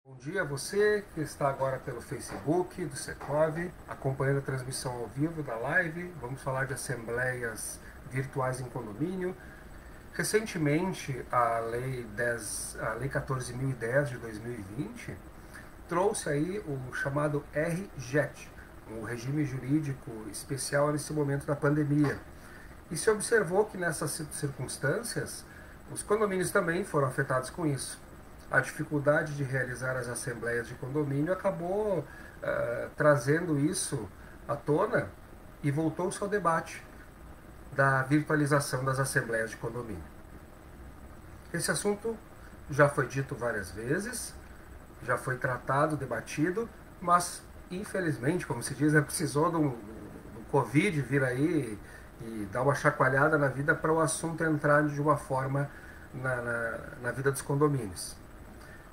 Bom dia a você que está agora pelo Facebook do Secov, acompanhando a transmissão ao vivo da live. Vamos falar de assembleias virtuais em condomínio. Recentemente, a Lei 14.010 de 2020 trouxe aí o chamado RJET, um regime jurídico especial nesse momento da pandemia. E se observou que nessas circunstâncias, os condomínios também foram afetados com isso. A dificuldade de realizar as assembleias de condomínio acabou trazendo isso à tona e voltou-se ao debate da virtualização das assembleias de condomínio. Esse assunto já foi dito várias vezes, já foi tratado, debatido, mas infelizmente, como se diz, precisou do Covid vir aí e dar uma chacoalhada na vida para o assunto entrar de uma forma na vida dos condomínios.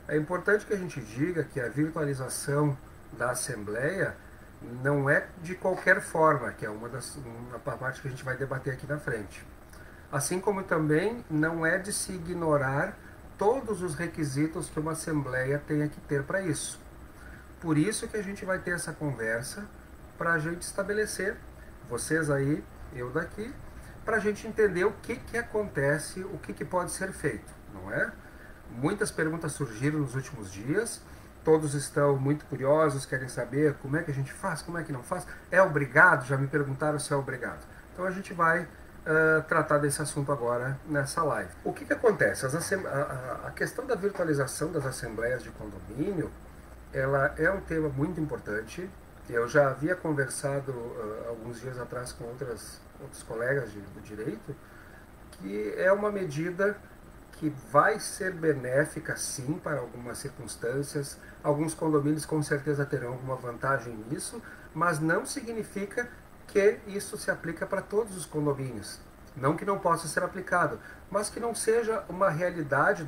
É importante que a gente diga que a virtualização da Assembleia não é de qualquer forma, que é uma parte que a gente vai debater aqui na frente. Assim como também não é de se ignorar todos os requisitos que uma Assembleia tenha que ter para isso. Por isso que a gente vai ter essa conversa, para a gente estabelecer, vocês aí, eu daqui, para a gente entender o que acontece, o que pode ser feito, não é? Muitas perguntas surgiram nos últimos dias, todos estão muito curiosos, querem saber como é que a gente faz, como é que não faz. É obrigado? Já me perguntaram se é obrigado. Então a gente vai tratar desse assunto agora nessa live. O que acontece? A questão da virtualização das assembleias de condomínio, ela é um tema muito importante. Eu já havia conversado alguns dias atrás com outros colegas do direito, que é uma medida que vai ser benéfica sim para algumas circunstâncias. Alguns condomínios com certeza terão alguma vantagem nisso, mas não significa que isso se aplica para todos os condomínios. Não que não possa ser aplicado, mas que não seja uma realidade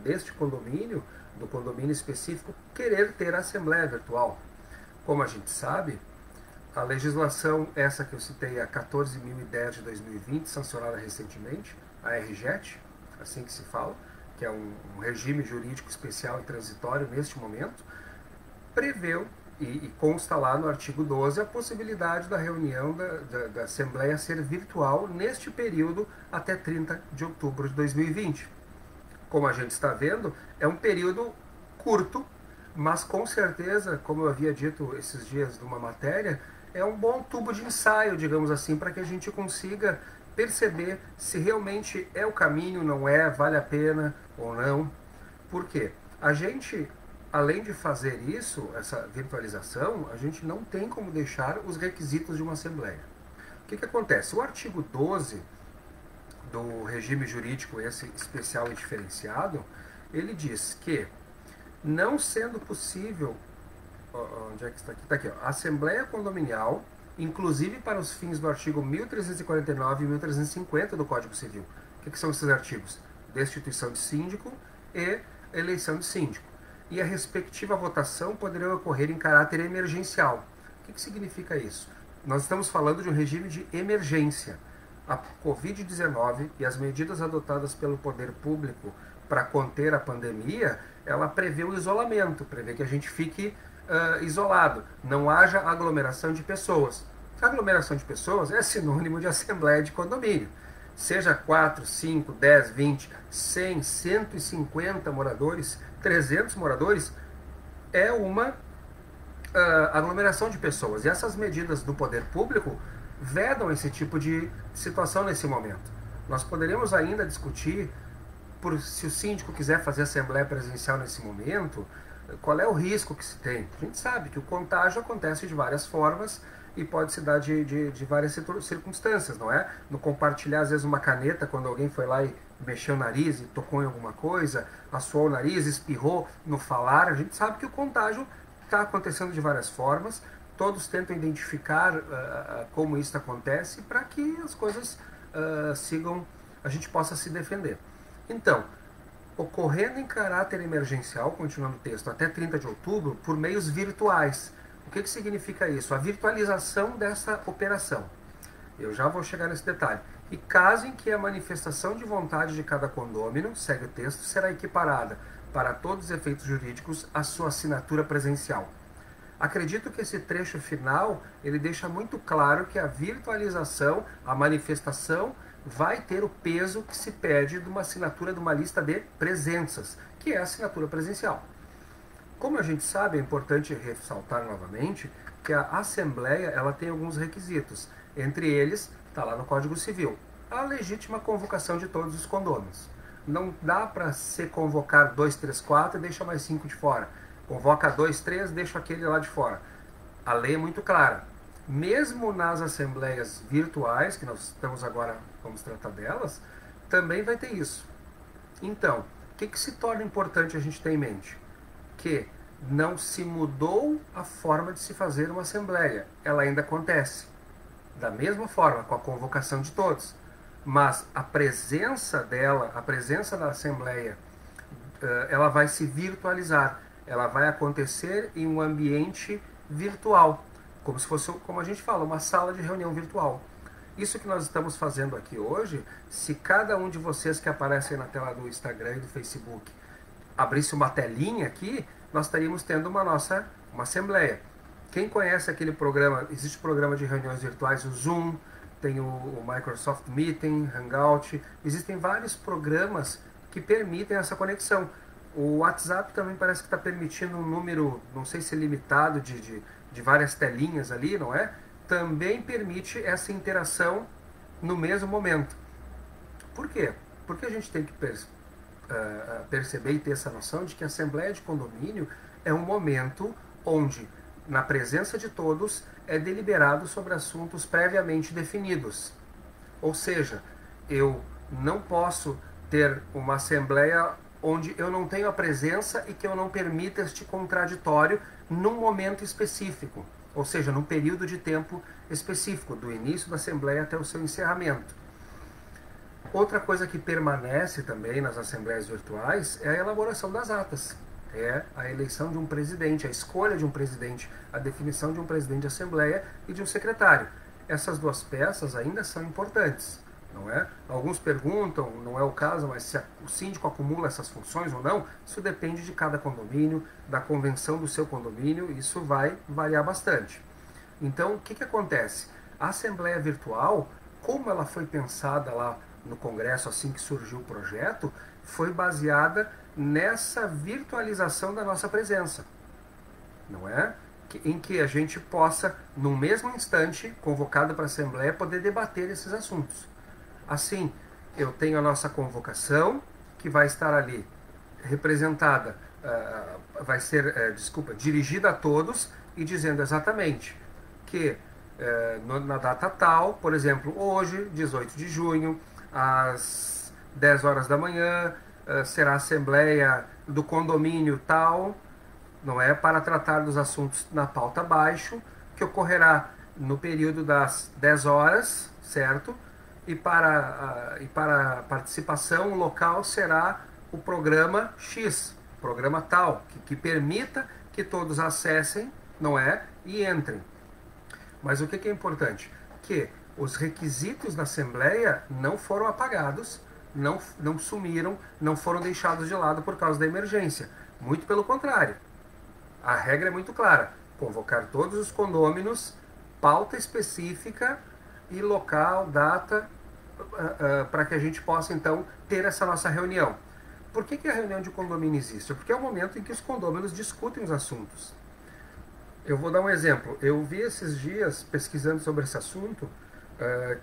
deste condomínio, do condomínio específico, querer ter a assembleia virtual. Como a gente sabe, a legislação, essa que eu citei, a 14.010 de 2020, sancionada recentemente, a RJET, assim que se fala, que é um regime jurídico especial e transitório neste momento, preveu e consta lá no artigo 12 a possibilidade da reunião da Assembleia ser virtual neste período até 30 de outubro de 2020. Como a gente está vendo, é um período curto, mas com certeza, como eu havia dito esses dias numa matéria, é um bom tubo de ensaio, digamos assim, para que a gente consiga perceber se realmente é o caminho, não é, vale a pena ou não. Por quê? A gente, além de fazer isso, essa virtualização, a gente não tem como deixar os requisitos de uma assembleia. O que acontece? O artigo 12 do regime jurídico esse especial e diferenciado, ele diz que, não sendo possível, onde é que está aqui? Está aqui, ó, a assembleia condominial, inclusive para os fins do artigo 1349 e 1350 do Código Civil. O que são esses artigos? Destituição de síndico e eleição de síndico. E a respectiva votação poderá ocorrer em caráter emergencial. O que significa isso? Nós estamos falando de um regime de emergência. A Covid-19 e as medidas adotadas pelo poder público para conter a pandemia, ela prevê o isolamento, prevê que a gente fique isolado, não haja aglomeração de pessoas. Aglomeração de pessoas é sinônimo de assembleia de condomínio. Seja 4, 5, 10, 20, 100, 150 moradores, 300 moradores, é uma aglomeração de pessoas. E essas medidas do poder público vedam esse tipo de situação nesse momento. Nós poderíamos ainda discutir se o síndico quiser fazer assembleia presencial nesse momento, qual é o risco que se tem. A gente sabe que o contágio acontece de várias formas e pode se dar de várias circunstâncias, não é? No compartilhar, às vezes, uma caneta, quando alguém foi lá e mexeu o nariz e tocou em alguma coisa, assoou o nariz, espirrou no falar, a gente sabe que o contágio está acontecendo de várias formas, todos tentam identificar como isso acontece para que as coisas sigam, a gente possa se defender. Então, ocorrendo em caráter emergencial, continuando o texto, até 30 de outubro, por meios virtuais. O que significa isso? A virtualização dessa operação. Eu já vou chegar nesse detalhe. E caso em que a manifestação de vontade de cada condômino, segue o texto, será equiparada para todos os efeitos jurídicos, a sua assinatura presencial. Acredito que esse trecho final, ele deixa muito claro que a virtualização, a manifestação, vai ter o peso que se pede de uma assinatura de uma lista de presenças, que é a assinatura presencial. Como a gente sabe, é importante ressaltar novamente que a Assembleia ela tem alguns requisitos. Entre eles, está lá no Código Civil, a legítima convocação de todos os condôminos. Não dá para se convocar 2, 3, 4 e deixa mais 5 de fora. Convoca 2, 3, deixa aquele lá de fora. A lei é muito clara. Mesmo nas assembleias virtuais, que nós estamos agora, vamos tratar delas, também vai ter isso. Então, o que se torna importante a gente ter em mente? Que não se mudou a forma de se fazer uma assembleia. Ela ainda acontece. Da mesma forma, com a convocação de todos. Mas a presença dela, a presença da assembleia, ela vai se virtualizar. Ela vai acontecer em um ambiente virtual. Como se fosse, como a gente fala, uma sala de reunião virtual. Isso que nós estamos fazendo aqui hoje, se cada um de vocês que aparecem na tela do Instagram e do Facebook abrisse uma telinha aqui, nós estaríamos tendo uma assembleia. Quem conhece aquele programa, existe programa de reuniões virtuais, o Zoom, tem o Microsoft Meeting, Hangout, existem vários programas que permitem essa conexão. O WhatsApp também parece que está permitindo um número, não sei se é limitado, de várias telinhas ali, não é? Também permite essa interação no mesmo momento. Por quê? Porque a gente tem que perceber e ter essa noção de que a Assembleia de Condomínio é um momento onde, na presença de todos, é deliberado sobre assuntos previamente definidos. Ou seja, eu não posso ter uma Assembleia onde eu não tenho a presença e que eu não permita este contraditório num momento específico, ou seja, num período de tempo específico, do início da Assembleia até o seu encerramento. Outra coisa que permanece também nas assembleias virtuais é a elaboração das atas, é a eleição de um presidente, a escolha de um presidente, a definição de um presidente de assembleia e de um secretário. Essas duas peças ainda são importantes. Não é? Alguns perguntam, não é o caso, mas se o síndico acumula essas funções ou não, isso depende de cada condomínio, da convenção do seu condomínio, isso vai variar bastante. Então, o que acontece? A Assembleia Virtual, como ela foi pensada lá no Congresso, assim que surgiu o projeto, foi baseada nessa virtualização da nossa presença, não é? Em que a gente possa, no mesmo instante, convocado para a Assembleia, poder debater esses assuntos. Assim, eu tenho a nossa convocação, que vai estar ali representada, vai ser, dirigida a todos e dizendo exatamente que na data tal, por exemplo, hoje, 18 de junho, às 10 horas da manhã, será a Assembleia do condomínio tal, não é, para tratar dos assuntos na pauta abaixo, que ocorrerá no período das 10 horas, certo? E para a participação local será o programa X, programa tal, que permita que todos acessem, não é, e entrem. Mas o que é importante? Que os requisitos da Assembleia não foram apagados, não sumiram, não foram deixados de lado por causa da emergência. Muito pelo contrário. A regra é muito clara. Convocar todos os condôminos, pauta específica e local, data, para que a gente possa, então, ter essa nossa reunião. Por que a reunião de condomínio existe? Porque é o momento em que os condôminos discutem os assuntos. Eu vou dar um exemplo. Eu vi esses dias, pesquisando sobre esse assunto,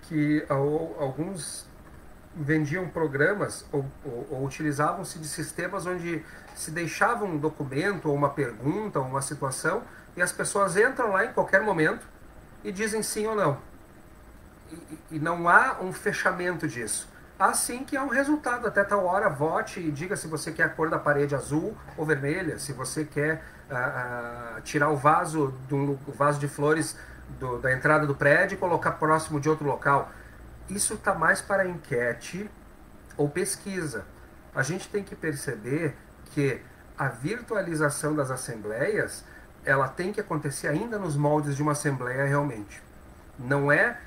que alguns vendiam programas ou utilizavam-se de sistemas onde se deixava um documento ou uma pergunta ou uma situação e as pessoas entram lá em qualquer momento e dizem sim ou não. E não há um fechamento disso. Há sim que há um resultado. Até tal hora, vote e diga se você quer a cor da parede azul ou vermelha, se você quer tirar o vaso de flores da entrada do prédio e colocar próximo de outro local. Isso está mais para enquete ou pesquisa. A gente tem que perceber que a virtualização das assembleias, ela tem que acontecer ainda nos moldes de uma assembleia realmente. Não é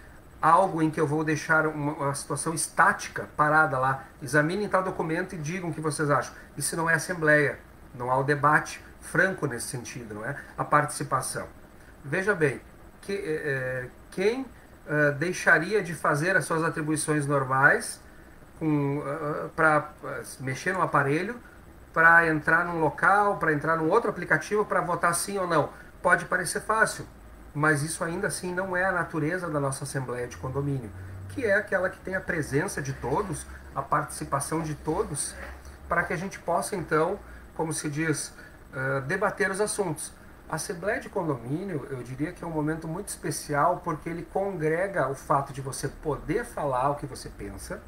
algo em que eu vou deixar uma situação estática, parada lá. Examinem tal documento e digam o que vocês acham. Isso não é assembleia, não há o debate franco nesse sentido, não é? A participação. Veja bem, quem deixaria de fazer as suas atribuições normais para mexer no aparelho, para entrar num local, para entrar num outro aplicativo, para votar sim ou não? Pode parecer fácil, mas isso ainda assim não é a natureza da nossa Assembleia de Condomínio, que é aquela que tem a presença de todos, a participação de todos, para que a gente possa então, como se diz, debater os assuntos. A Assembleia de Condomínio, eu diria que é um momento muito especial, porque ele congrega o fato de você poder falar o que você pensa,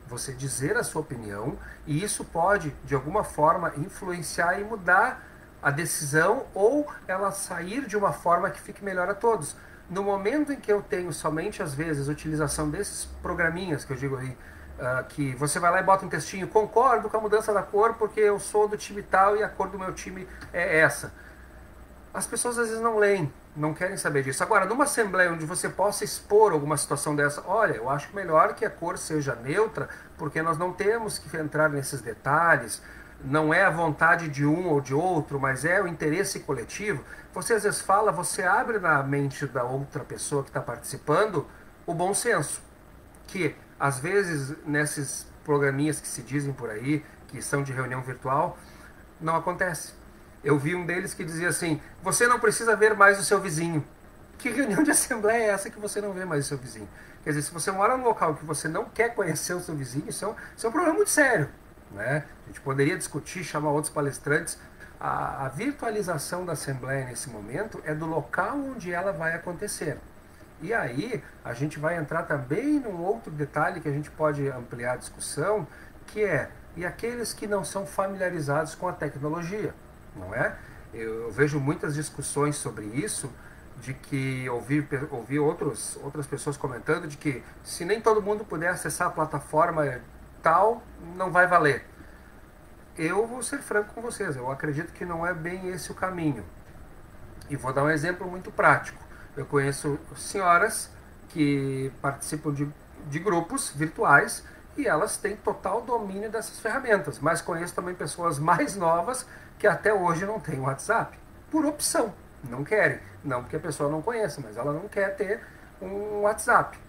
você dizer a sua opinião, e isso pode, de alguma forma, influenciar e mudar a decisão, ou ela sair de uma forma que fique melhor a todos. No momento em que eu tenho somente, às vezes, a utilização desses programinhas que eu digo aí, que você vai lá e bota um textinho, concordo com a mudança da cor porque eu sou do time tal e a cor do meu time é essa. As pessoas às vezes não leem, não querem saber disso. Agora, numa assembleia onde você possa expor alguma situação dessa, olha, eu acho melhor que a cor seja neutra, porque nós não temos que entrar nesses detalhes, não é a vontade de um ou de outro, mas é o interesse coletivo. Você às vezes fala, você abre na mente da outra pessoa que está participando o bom senso, que às vezes nesses programinhas que se dizem por aí, que são de reunião virtual, não acontece. Eu vi um deles que dizia assim, você não precisa ver mais o seu vizinho. Que reunião de assembleia é essa que você não vê mais o seu vizinho? Quer dizer, se você mora num local que você não quer conhecer o seu vizinho, isso é um problema muito sério, né? A gente poderia discutir, chamar outros palestrantes. A virtualização da assembleia nesse momento é do local onde ela vai acontecer. E aí a gente vai entrar também num outro detalhe que a gente pode ampliar a discussão, que é, e aqueles que não são familiarizados com a tecnologia? Não é? Eu vejo muitas discussões sobre isso, de que ouvi outras pessoas comentando de que se nem todo mundo puder acessar a plataforma tal, não vai valer. Eu vou ser franco com vocês, eu acredito que não é bem esse o caminho. E vou dar um exemplo muito prático. Eu conheço senhoras que participam de grupos virtuais e elas têm total domínio dessas ferramentas, mas conheço também pessoas mais novas que até hoje não têm WhatsApp, por opção, não querem, não porque a pessoa não conheça, mas ela não quer ter um WhatsApp,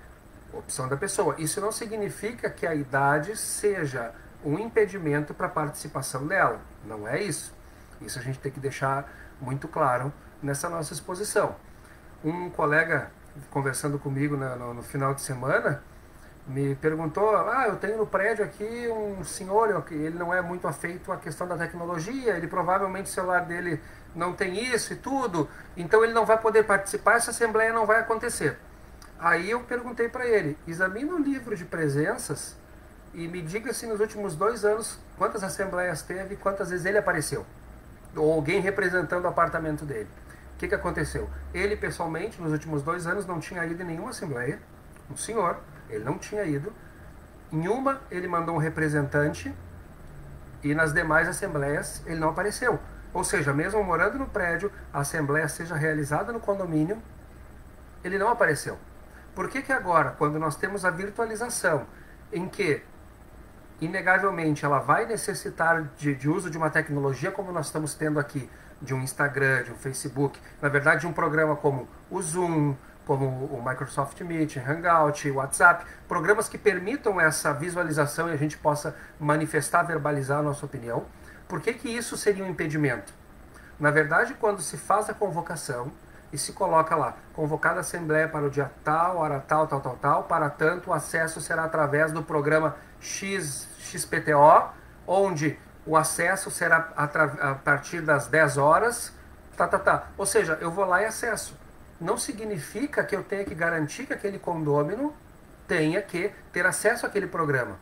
opção da pessoa. Isso não significa que a idade seja um impedimento para a participação dela, não é isso. Isso a gente tem que deixar muito claro nessa nossa exposição. Um colega conversando comigo no final de semana me perguntou, eu tenho no prédio aqui um senhor, ele não é muito afeito à questão da tecnologia, ele provavelmente o celular dele não tem isso e tudo, então ele não vai poder participar, essa assembleia não vai acontecer. Aí eu perguntei para ele, examine o livro de presenças e me diga se nos últimos 2 anos quantas assembleias teve e quantas vezes ele apareceu, ou alguém representando o apartamento dele. O que aconteceu? Ele pessoalmente nos últimos 2 anos não tinha ido em nenhuma assembleia, um senhor, ele não tinha ido. Em uma, ele mandou um representante e nas demais assembleias ele não apareceu. Ou seja, mesmo morando no prédio, a assembleia seja realizada no condomínio, ele não apareceu. Por que agora, quando nós temos a virtualização, em que, inegavelmente, ela vai necessitar de uso de uma tecnologia como nós estamos tendo aqui, de um Instagram, de um Facebook, na verdade de um programa como o Zoom, como o Microsoft Meet, Hangout, WhatsApp, programas que permitam essa visualização e a gente possa manifestar, verbalizar a nossa opinião. Por que isso seria um impedimento? Na verdade, quando se faz a convocação e se coloca lá, convocada a Assembleia para o dia tal, hora tal, para tanto, o acesso será através do programa XPTO, onde o acesso será a partir das 10 horas, Ou seja, eu vou lá e acesso. Não significa que eu tenha que garantir que aquele condômino tenha que ter acesso àquele programa.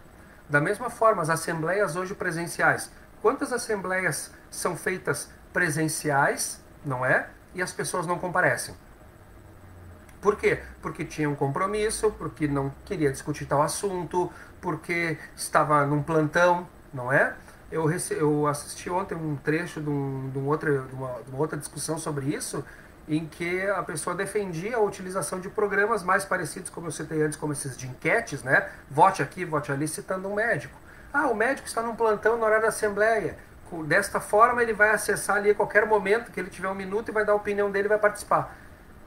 Da mesma forma, as assembleias hoje presenciais. Quantas assembleias são feitas presenciais, não é? E as pessoas não comparecem. Por quê? Porque tinha um compromisso, porque não queria discutir tal assunto, porque estava num plantão, não é? Eu assisti ontem um trecho de uma outra discussão sobre isso, em que a pessoa defendia a utilização de programas mais parecidos, como eu citei antes, como esses de enquetes, né? Vote aqui, vote ali, citando um médico. Ah, o médico está num plantão na hora da assembleia. Desta forma, ele vai acessar ali a qualquer momento que ele tiver um minuto e vai dar a opinião dele e vai participar.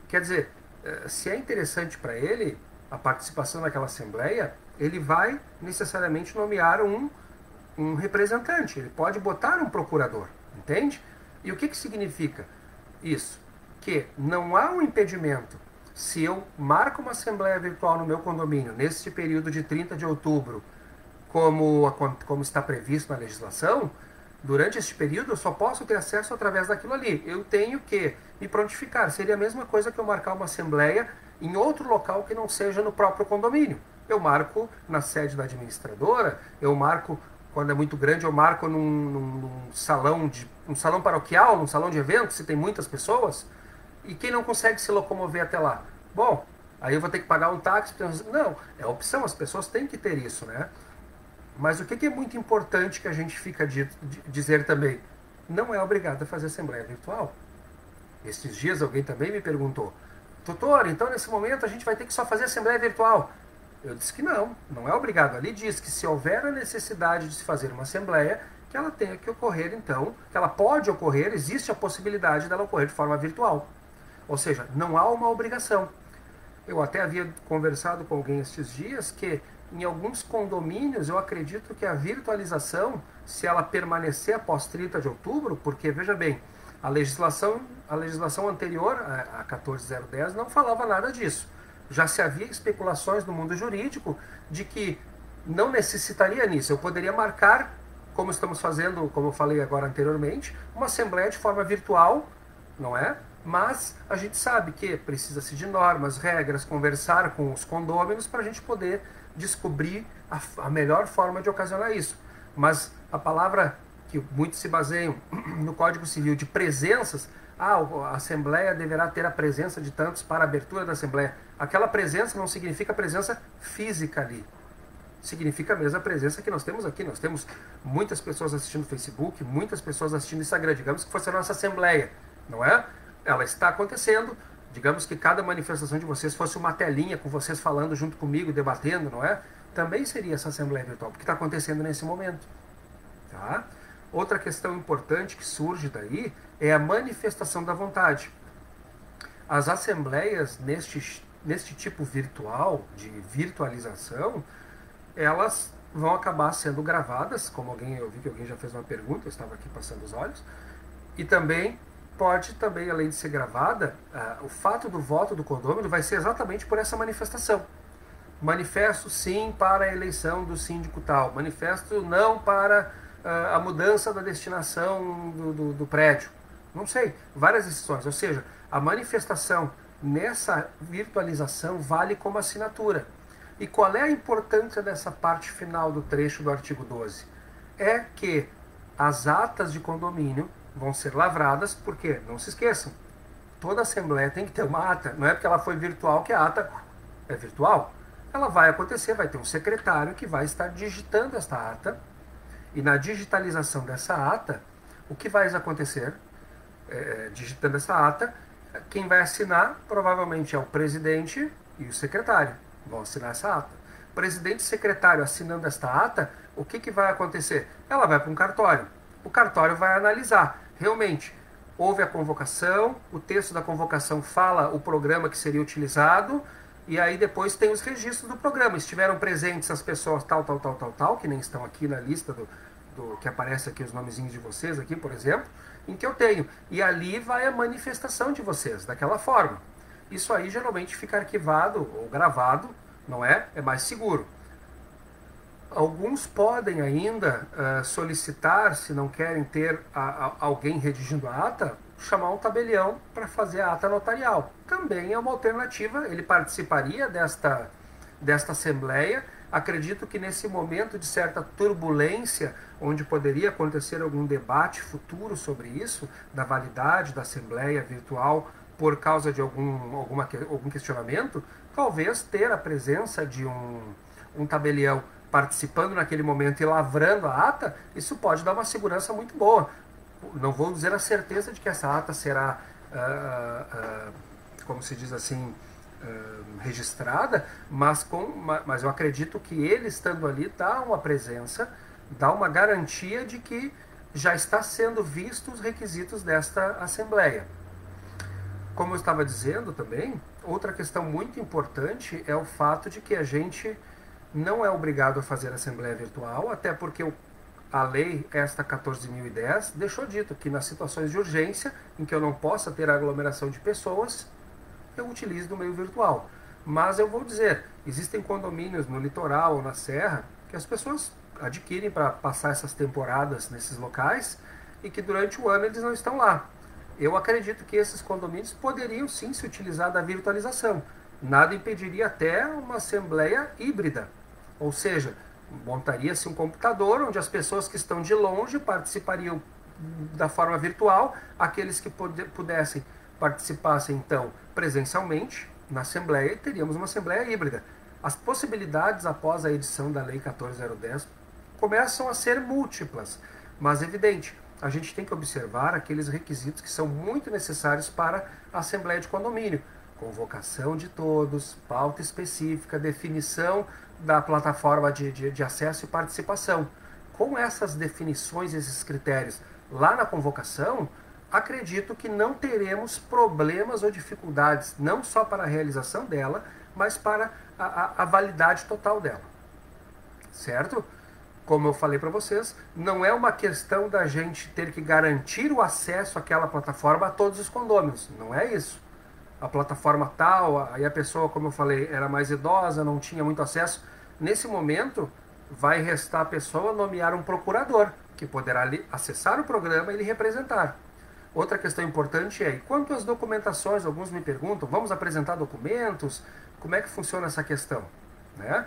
Quer dizer, se é interessante para ele a participação naquela assembleia, ele vai necessariamente nomear um representante. Ele pode botar um procurador, entende? E o que significa isso? Que não há um impedimento. Se eu marco uma assembleia virtual no meu condomínio, nesse período de 30 de outubro, como está previsto na legislação, durante este período eu só posso ter acesso através daquilo ali. Eu tenho que me prontificar. Seria a mesma coisa que eu marcar uma assembleia em outro local que não seja no próprio condomínio. Eu marco na sede da administradora, eu marco, quando é muito grande, eu marco num salão paroquial, num salão de eventos, se tem muitas pessoas, e quem não consegue se locomover até lá? Bom, aí eu vou ter que pagar um táxi. Não, é opção, as pessoas têm que ter isso, né? Mas o que é muito importante que a gente fica dizer também? Não é obrigado a fazer assembleia virtual. Esses dias alguém também me perguntou, doutor, então nesse momento a gente vai ter que só fazer assembleia virtual? Eu disse que não é obrigado. Ali diz que se houver a necessidade de se fazer uma assembleia, que ela tenha que ocorrer então, que ela pode ocorrer, existe a possibilidade dela ocorrer de forma virtual. Ou seja, não há uma obrigação. Eu até havia conversado com alguém estes dias que em alguns condomínios eu acredito que a virtualização, se ela permanecer após 30 de outubro, porque veja bem, a legislação anterior, a 14010, não falava nada disso. Já se havia especulações no mundo jurídico de que não necessitaria nisso. Eu poderia marcar, como estamos fazendo, como eu falei agora anteriormente, uma assembleia de forma virtual, não é? Mas a gente sabe que precisa-se de normas, regras, conversar com os condôminos para a gente poder descobrir a melhor forma de ocasionar isso. Mas a palavra que muitos se baseiam no Código Civil de presenças, a Assembleia deverá ter a presença de tantos para a abertura da Assembleia. Aquela presença não significa presença física ali. Significa a mesma presença que nós temos aqui. Nós temos muitas pessoas assistindo Facebook, muitas pessoas assistindo Instagram. Digamos que fosse a nossa Assembleia, não é? Ela está acontecendo. Digamos que cada manifestação de vocês fosse uma telinha com vocês falando junto comigo, debatendo, não é? Também seria essa Assembleia Virtual, porque está acontecendo nesse momento. Tá? Outra questão importante que surge daí é a manifestação da vontade. As assembleias neste tipo virtual, de virtualização, elas vão acabar sendo gravadas, como eu vi que alguém já fez uma pergunta, eu estava aqui passando os olhos, e também pode, além de ser gravada, o fato do voto do condômino vai ser exatamente por essa manifestação. Manifesto sim para a eleição do síndico tal, manifesto não para a mudança da destinação do prédio. Não sei, várias decisões. Ou seja, a manifestação nessa virtualização vale como assinatura. E qual é a importância dessa parte final do trecho do artigo 12? É que as atas de condomínio vão ser lavradas, porque, não se esqueçam, toda assembleia tem que ter uma ata. Não é porque ela foi virtual que a ata é virtual. Ela vai acontecer, vai ter um secretário que vai estar digitando esta ata. E na digitalização dessa ata, o que vai acontecer? Digitando essa ata, quem vai assinar provavelmente é o presidente e o secretário. Vão assinar essa ata. Presidente e secretário assinando esta ata, o que vai acontecer? Ela vai para um cartório. O cartório vai analisar. Realmente, houve a convocação, o texto da convocação fala o programa que seria utilizado, e aí depois tem os registros do programa. Estiveram presentes as pessoas tal, que nem estão aqui na lista do que aparece aqui os nomezinhos de vocês aqui, por exemplo, em que eu tenho. E ali vai a manifestação de vocês, daquela forma. Isso aí geralmente fica arquivado ou gravado, não é? É mais seguro. Alguns podem ainda solicitar, se não querem ter alguém redigindo a ata, chamar um tabelião para fazer a ata notarial. Também é uma alternativa, ele participaria desta assembleia. Acredito que nesse momento de certa turbulência, onde poderia acontecer algum debate futuro sobre isso, da validade da assembleia virtual por causa de algum questionamento, talvez ter a presença de um tabelião participando naquele momento e lavrando a ata, isso pode dar uma segurança muito boa. Não vou dizer a certeza de que essa ata será como se diz assim, registrada, mas eu acredito que ele estando ali dá uma presença, dá uma garantia de que já está sendo vistos os requisitos desta Assembleia. Como eu estava dizendo também, outra questão muito importante é o fato de que a gente não é obrigado a fazer Assembleia Virtual, até porque a lei, esta 14.010, deixou dito que nas situações de urgência, em que eu não possa ter aglomeração de pessoas, eu utilizo do meio virtual. Mas eu vou dizer, existem condomínios no litoral ou na serra que as pessoas adquirem para passar essas temporadas nesses locais e que durante o ano eles não estão lá. Eu acredito que esses condomínios poderiam sim se utilizar da virtualização. Nada impediria até uma assembleia híbrida, ou seja, montaria-se um computador onde as pessoas que estão de longe participariam da forma virtual, aqueles que pudessem participassem então presencialmente na assembleia, e teríamos uma assembleia híbrida. As possibilidades após a edição da lei 14.010 começam a ser múltiplas, mas evidente, a gente tem que observar aqueles requisitos que são muito necessários para a assembleia de condomínio: convocação de todos, pauta específica, definição da plataforma de acesso e participação. Com essas definições, esses critérios lá na convocação, acredito que não teremos problemas ou dificuldades, não só para a realização dela, mas para a validade total dela. Certo? Como eu falei para vocês, não é uma questão da gente ter que garantir o acesso àquela plataforma a todos os condôminos. Não é isso. A plataforma tal, aí a pessoa, como eu falei, era mais idosa, não tinha muito acesso. Nesse momento, vai restar a pessoa nomear um procurador, que poderá acessar o programa e lhe representar. Outra questão importante é, quanto às documentações, alguns me perguntam, vamos apresentar documentos? Como é que funciona essa questão? Né?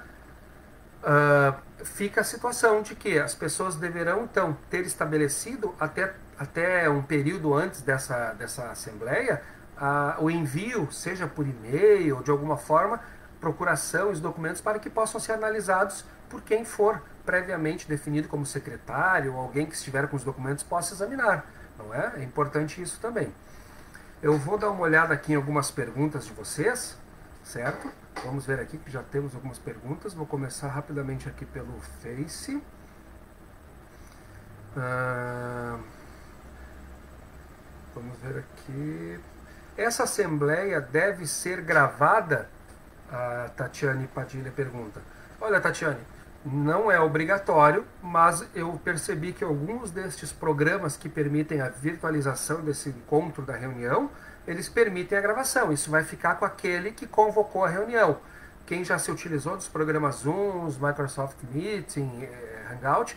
Fica a situação de que as pessoas deverão, então, ter estabelecido até um período antes dessa assembleia, o envio, seja por e-mail ou de alguma forma, procuração, os documentos para que possam ser analisados por quem for previamente definido como secretário ou alguém que estiver com os documentos possa examinar. Não é? É importante isso também. Eu vou dar uma olhada aqui em algumas perguntas de vocês, certo? Vamos ver aqui que já temos algumas perguntas. Vou começar rapidamente aqui pelo Face. Vamos ver aqui. Essa assembleia deve ser gravada? A Tatiane Padilha pergunta. Olha, Tatiane, não é obrigatório, mas eu percebi que alguns destes programas que permitem a virtualização desse encontro da reunião, eles permitem a gravação. Isso vai ficar com aquele que convocou a reunião. Quem já se utilizou dos programas Zoom, Microsoft Meeting, Hangout,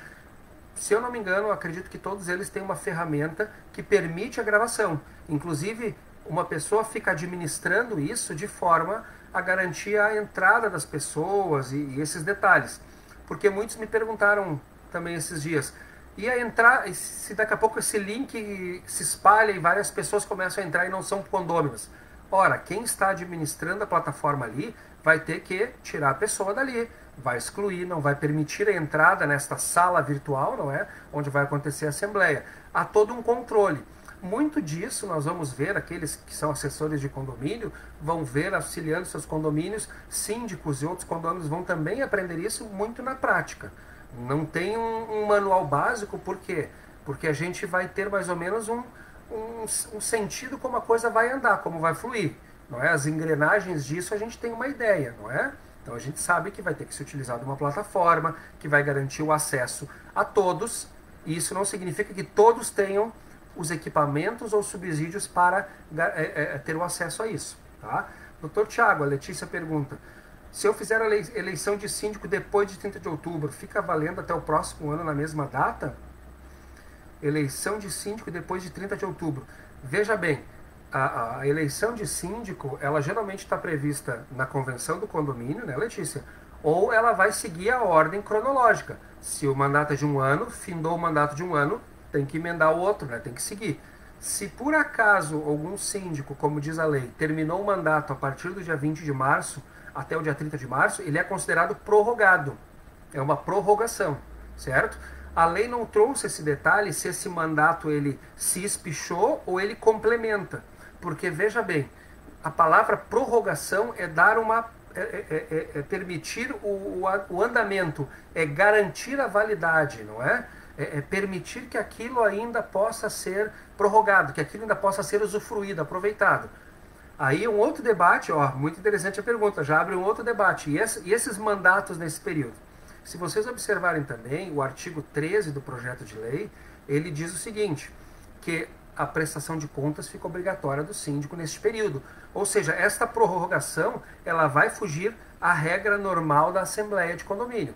se eu não me engano, acredito que todos eles têm uma ferramenta que permite a gravação. Inclusive, uma pessoa fica administrando isso de forma a garantir a entrada das pessoas e esses detalhes. Porque muitos me perguntaram também esses dias, e a entrar, se daqui a pouco esse link se espalha e várias pessoas começam a entrar e não são condôminos? Ora, quem está administrando a plataforma ali vai ter que tirar a pessoa dali, vai excluir, não vai permitir a entrada nesta sala virtual, não é? Onde vai acontecer a assembleia. Há todo um controle. Muito disso nós vamos ver, aqueles que são assessores de condomínio, vão ver auxiliando seus condomínios, síndicos e outros condôminos vão também aprender isso muito na prática. Não tem um manual básico, por quê? Porque a gente vai ter mais ou menos um sentido como a coisa vai andar, como vai fluir. Não é? As engrenagens disso a gente tem uma ideia, não é? Então a gente sabe que vai ter que se utilizar de uma plataforma que vai garantir o acesso a todos, e isso não significa que todos tenham os equipamentos ou subsídios para ter o acesso a isso. Tá? Doutor Tiago, a Letícia pergunta, se eu fizer a eleição de síndico depois de 30 de outubro, fica valendo até o próximo ano na mesma data? Eleição de síndico depois de 30 de outubro. Veja bem, a eleição de síndico, ela geralmente está prevista na convenção do condomínio, né, Letícia? Ou ela vai seguir a ordem cronológica. Se o mandato é de um ano, findou o mandato de um ano, tem que emendar o outro, né? Tem que seguir. Se por acaso algum síndico, como diz a lei, terminou o mandato a partir do dia 20 de março até o dia 30 de março, ele é considerado prorrogado. É uma prorrogação, certo? A lei não trouxe esse detalhe se esse mandato ele se espichou ou ele complementa. Porque, veja bem, a palavra prorrogação é dar uma... é permitir o andamento, é garantir a validade, não é? É permitir que aquilo ainda possa ser prorrogado, que aquilo ainda possa ser usufruído, aproveitado. Aí um outro debate, ó, muito interessante a pergunta, já abre um outro debate. E esses mandatos nesse período? Se vocês observarem também, o artigo 13 do projeto de lei, ele diz o seguinte, que a prestação de contas fica obrigatória do síndico neste período. Ou seja, esta prorrogação, ela vai fugir à regra normal da assembleia de condomínio.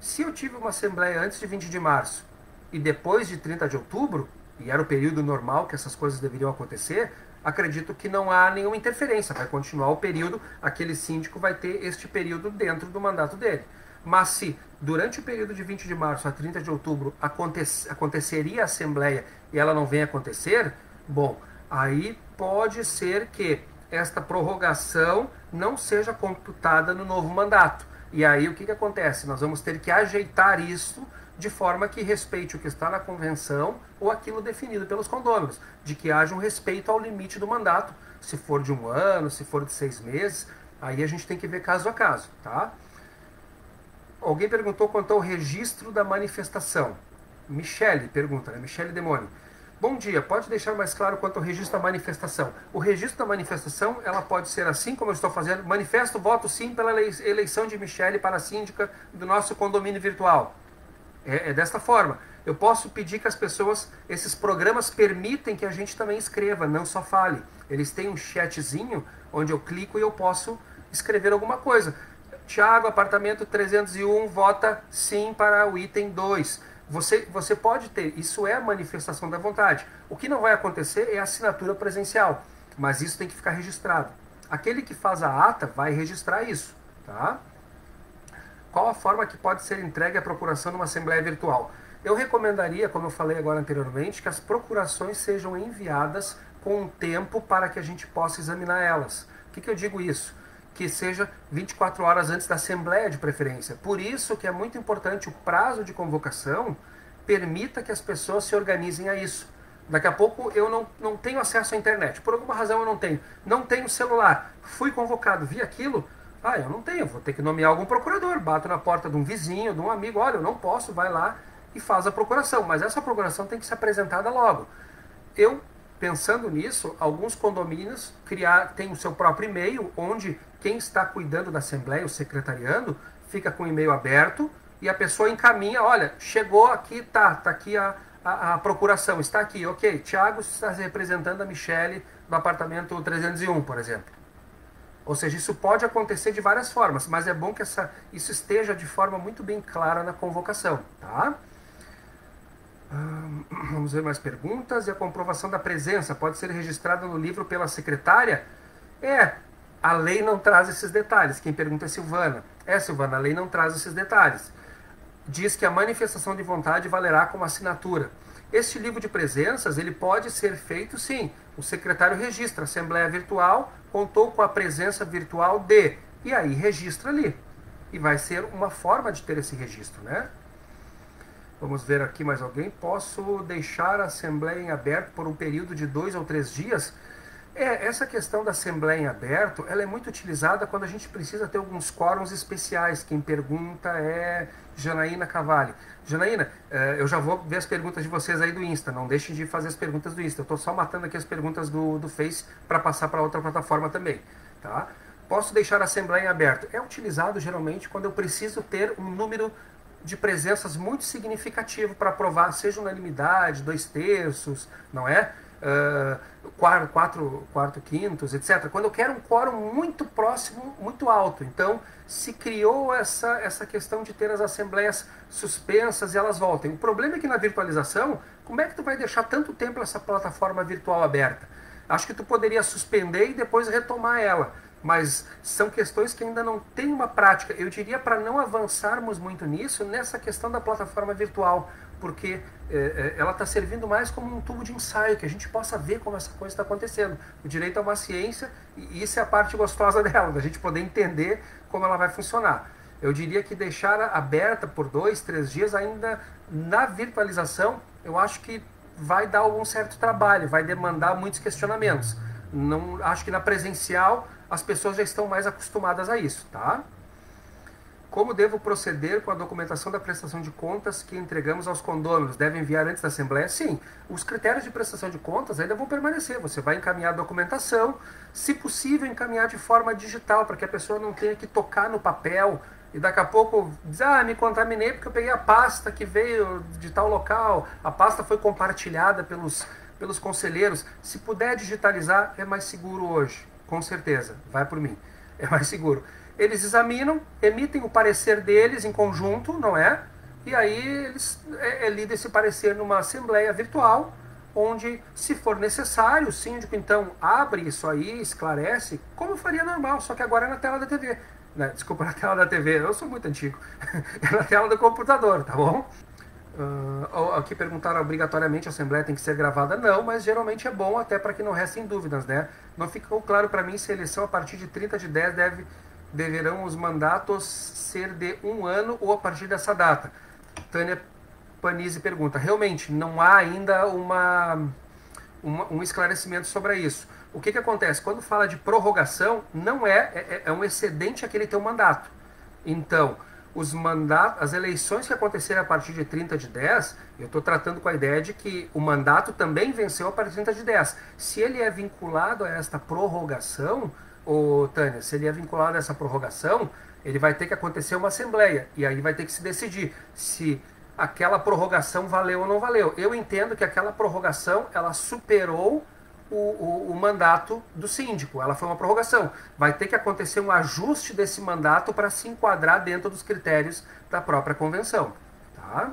Se eu tive uma assembleia antes de 20 de março e depois de 30 de outubro, e era o período normal que essas coisas deveriam acontecer, acredito que não há nenhuma interferência, vai continuar o período, aquele síndico vai ter este período dentro do mandato dele. Mas se durante o período de 20 de março a 30 de outubro aconteceria a assembleia e ela não vem acontecer, bom, aí pode ser que esta prorrogação não seja computada no novo mandato. E aí o que acontece? Nós vamos ter que ajeitar isso de forma que respeite o que está na convenção ou aquilo definido pelos condôminos, de que haja um respeito ao limite do mandato, se for de 1 ano, se for de 6 meses, aí a gente tem que ver caso a caso, tá? Alguém perguntou quanto ao registro da manifestação. Michele pergunta, né? Michele Demoni. Bom dia, pode deixar mais claro quanto ao registro da manifestação? O registro da manifestação, ela pode ser assim como eu estou fazendo. Manifesto voto sim pela eleição de Michele para síndica do nosso condomínio virtual. É desta forma. Eu posso pedir que as pessoas, esses programas permitem que a gente também escreva, não só fale. Eles têm um chatzinho onde eu clico e eu posso escrever alguma coisa. Tiago, apartamento 301, vota sim para o item 2. Você pode ter, isso é a manifestação da vontade. O que não vai acontecer é a assinatura presencial, mas isso tem que ficar registrado. Aquele que faz a ata vai registrar isso, tá? Qual a forma que pode ser entregue a procuração numa assembleia virtual? Eu recomendaria, como eu falei agora anteriormente, que as procurações sejam enviadas com um tempo para que a gente possa examinar elas. O que eu digo isso? Que seja 24 horas antes da assembleia de preferência. Por isso que é muito importante o prazo de convocação permita que as pessoas se organizem a isso. Daqui a pouco eu não tenho acesso à internet, por alguma razão eu não tenho celular, fui convocado, vi aquilo, eu não tenho, vou ter que nomear algum procurador, bato na porta de um vizinho, de um amigo, olha, eu não posso, vai lá e faz a procuração, mas essa procuração tem que ser apresentada logo. Eu, pensando nisso, alguns condomínios têm o seu próprio e-mail, onde quem está cuidando da assembleia, o secretariando, fica com o e-mail aberto e a pessoa encaminha, olha, chegou aqui, tá aqui a procuração, está aqui, ok, Tiago está representando a Michele do apartamento 301, por exemplo. Ou seja, isso pode acontecer de várias formas, mas é bom que isso esteja de forma muito bem clara na convocação, tá? Vamos ver mais perguntas. E a comprovação da presença pode ser registrada no livro pela secretária? A lei não traz esses detalhes. Quem pergunta é Silvana. Silvana, a lei não traz esses detalhes. Diz que a manifestação de vontade valerá como assinatura. Este livro de presenças, ele pode ser feito sim. O secretário registra, Assembleia Virtual contou com a presença virtual de, e aí registra ali. E vai ser uma forma de ter esse registro, né? Vamos ver aqui mais alguém. Posso deixar a Assembleia em aberto por um período de 2 ou 3 dias? Essa questão da Assembleia em aberto, ela é muito utilizada quando a gente precisa ter alguns quórums especiais. Quem pergunta é Janaína Cavalli. Janaína, eu já vou ver as perguntas de vocês aí do Insta. Não deixem de fazer as perguntas do Insta. Eu estou só matando aqui as perguntas do Face para passar para outra plataforma também. Tá? Posso deixar a Assembleia em aberto? É utilizado geralmente quando eu preciso ter um número de presenças muito significativo para aprovar, seja unanimidade, 2/3, não é? 4/5, etc. Quando eu quero um quórum muito próximo, muito alto. Então, se criou essa questão de ter as assembleias suspensas e elas voltem. O problema é que na virtualização, como é que tu vai deixar tanto tempo essa plataforma virtual aberta? Acho que tu poderia suspender e depois retomar ela. Mas são questões que ainda não tem uma prática. Eu diria para não avançarmos muito nisso, nessa questão da plataforma virtual, porque ela está servindo mais como um tubo de ensaio, que a gente possa ver como essa coisa está acontecendo. O direito é uma ciência e isso é a parte gostosa dela, da gente poder entender como ela vai funcionar. Eu diria que deixar aberta por 2, 3 dias ainda na virtualização, eu acho que vai dar algum certo trabalho, vai demandar muitos questionamentos. Não, acho que na presencial as pessoas já estão mais acostumadas a isso, tá? Como devo proceder com a documentação da prestação de contas que entregamos aos condôminos? Deve enviar antes da Assembleia? Sim. Os critérios de prestação de contas ainda vão permanecer. Você vai encaminhar a documentação, se possível encaminhar de forma digital, para que a pessoa não tenha que tocar no papel e daqui a pouco dizer, me contaminei porque eu peguei a pasta que veio de tal local, a pasta foi compartilhada pelos conselheiros. Se puder digitalizar, é mais seguro hoje, com certeza, vai por mim, é mais seguro. Eles examinam, emitem o parecer deles em conjunto, não é? E aí é lido esse parecer numa assembleia virtual, onde, se for necessário, o síndico então abre isso aí, esclarece, como faria normal, só que agora é na tela da TV. Desculpa, na tela da TV, eu sou muito antigo. É na tela do computador, tá bom? Aqui perguntaram, obrigatoriamente a Assembleia tem que ser gravada? Não, mas geralmente é bom até para que não restem dúvidas, né? Não ficou claro para mim se a eleição a partir de 30/10 deverão os mandatos ser de 1 ano ou a partir dessa data. Tânia Panizzi pergunta, realmente não há ainda um esclarecimento sobre isso. O que acontece? Quando fala de prorrogação, não é um excedente aquele teu mandato. Então, as eleições que acontecerem a partir de 30/10, eu estou tratando com a ideia de que o mandato também venceu a partir de 30/10. Se ele é vinculado a esta prorrogação, Tânia, se ele é vinculado a essa prorrogação, ele vai ter que acontecer uma assembleia, e aí vai ter que se decidir se aquela prorrogação valeu ou não valeu. Eu entendo que aquela prorrogação, ela superou o mandato do síndico, ela foi uma prorrogação. Vai ter que acontecer um ajuste desse mandato para se enquadrar dentro dos critérios da própria convenção. Tá?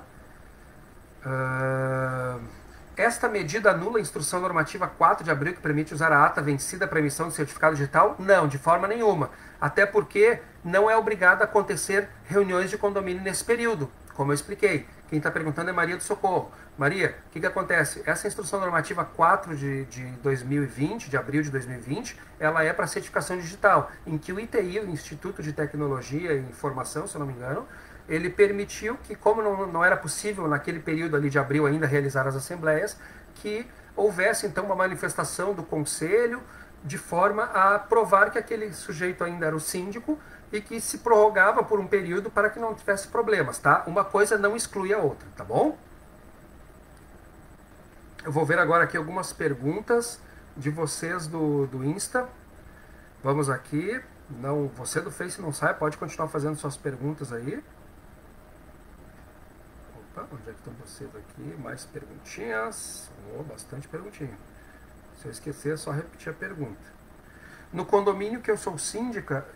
Esta medida anula a Instrução Normativa 4 de abril que permite usar a ata vencida para emissão de certificado digital? Não, de forma nenhuma. Até porque não é obrigado a acontecer reuniões de condomínio nesse período, como eu expliquei. Quem está perguntando é Maria do Socorro. Maria, o que acontece? Essa Instrução Normativa 4 de 2020, de abril de 2020, ela é para certificação digital, em que o ITI, o Instituto de Tecnologia e Informação, se eu não me engano, ele permitiu que, como não era possível naquele período ali de abril ainda realizar as assembleias, que houvesse então uma manifestação do conselho de forma a provar que aquele sujeito ainda era o síndico e que se prorrogava por um período para que não tivesse problemas, tá? Uma coisa não exclui a outra, tá bom? Eu vou ver agora aqui algumas perguntas de vocês do Insta. Vamos aqui. Não, você do Face não sai, pode continuar fazendo suas perguntas aí. Opa, onde é que estão vocês aqui? Mais perguntinhas. Bastante perguntinha. Se eu esquecer, é só repetir a pergunta. No condomínio que eu sou síndica,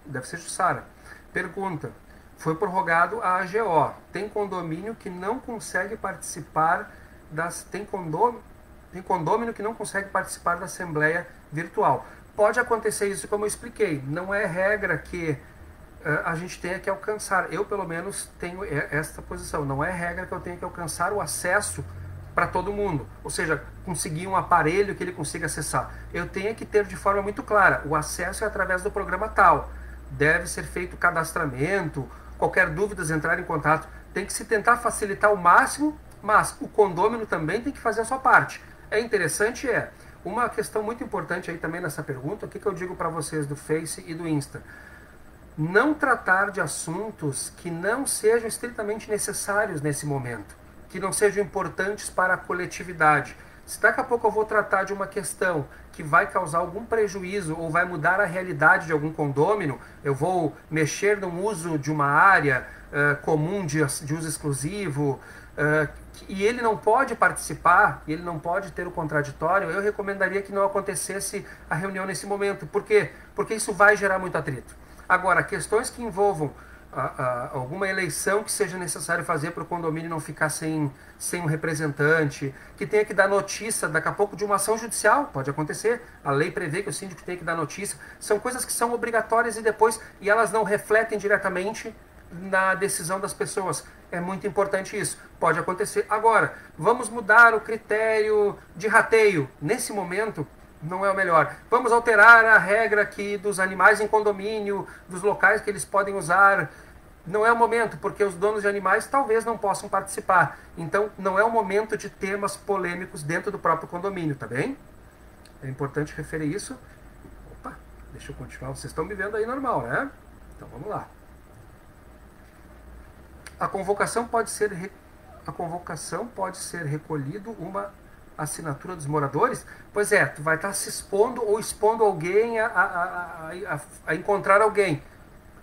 deve ser Jussara, pergunta, foi prorrogado a AGO. Tem condomínio que não consegue participar tem condômino que não consegue participar da assembleia virtual. Pode acontecer isso, como eu expliquei. Não é regra que a gente tenha que alcançar. Eu, pelo menos, tenho esta posição. Não é regra que eu tenha que alcançar o acesso para todo mundo. Ou seja, conseguir um aparelho que ele consiga acessar. Eu tenho que ter de forma muito clara. O acesso é através do programa tal. Deve ser feito cadastramento. Qualquer dúvida, entrar em contato. Tem que se tentar facilitar ao máximo, mas o condômino também tem que fazer a sua parte. É interessante, uma questão muito importante aí também nessa pergunta, o que eu digo para vocês do Face e do Insta? Não tratar de assuntos que não sejam estritamente necessários nesse momento, que não sejam importantes para a coletividade. Se daqui a pouco eu vou tratar de uma questão que vai causar algum prejuízo ou vai mudar a realidade de algum condômino, eu vou mexer no uso de uma área comum de uso exclusivo, e ele não pode participar, ele não pode ter o contraditório, eu recomendaria que não acontecesse a reunião nesse momento. Por quê? Porque isso vai gerar muito atrito. Agora, questões que envolvam alguma eleição que seja necessário fazer para o condomínio não ficar sem um representante, que tenha que dar notícia daqui a pouco de uma ação judicial, pode acontecer, a lei prevê que o síndico tem que dar notícia, são coisas que são obrigatórias e elas não refletem diretamente na decisão das pessoas. É muito importante isso. Pode acontecer. Agora, vamos mudar o critério de rateio. Nesse momento, não é o melhor. Vamos alterar a regra aqui dos animais em condomínio, dos locais que eles podem usar. Não é o momento, porque os donos de animais talvez não possam participar. Então, não é o momento de temas polêmicos dentro do próprio condomínio, tá bem? É importante referir isso. Opa, deixa eu continuar. Vocês estão me vendo aí normal, né? Então vamos lá. A convocação pode ser recolhido uma assinatura dos moradores? Pois é, tu vai estar se expondo ou expondo alguém a encontrar alguém.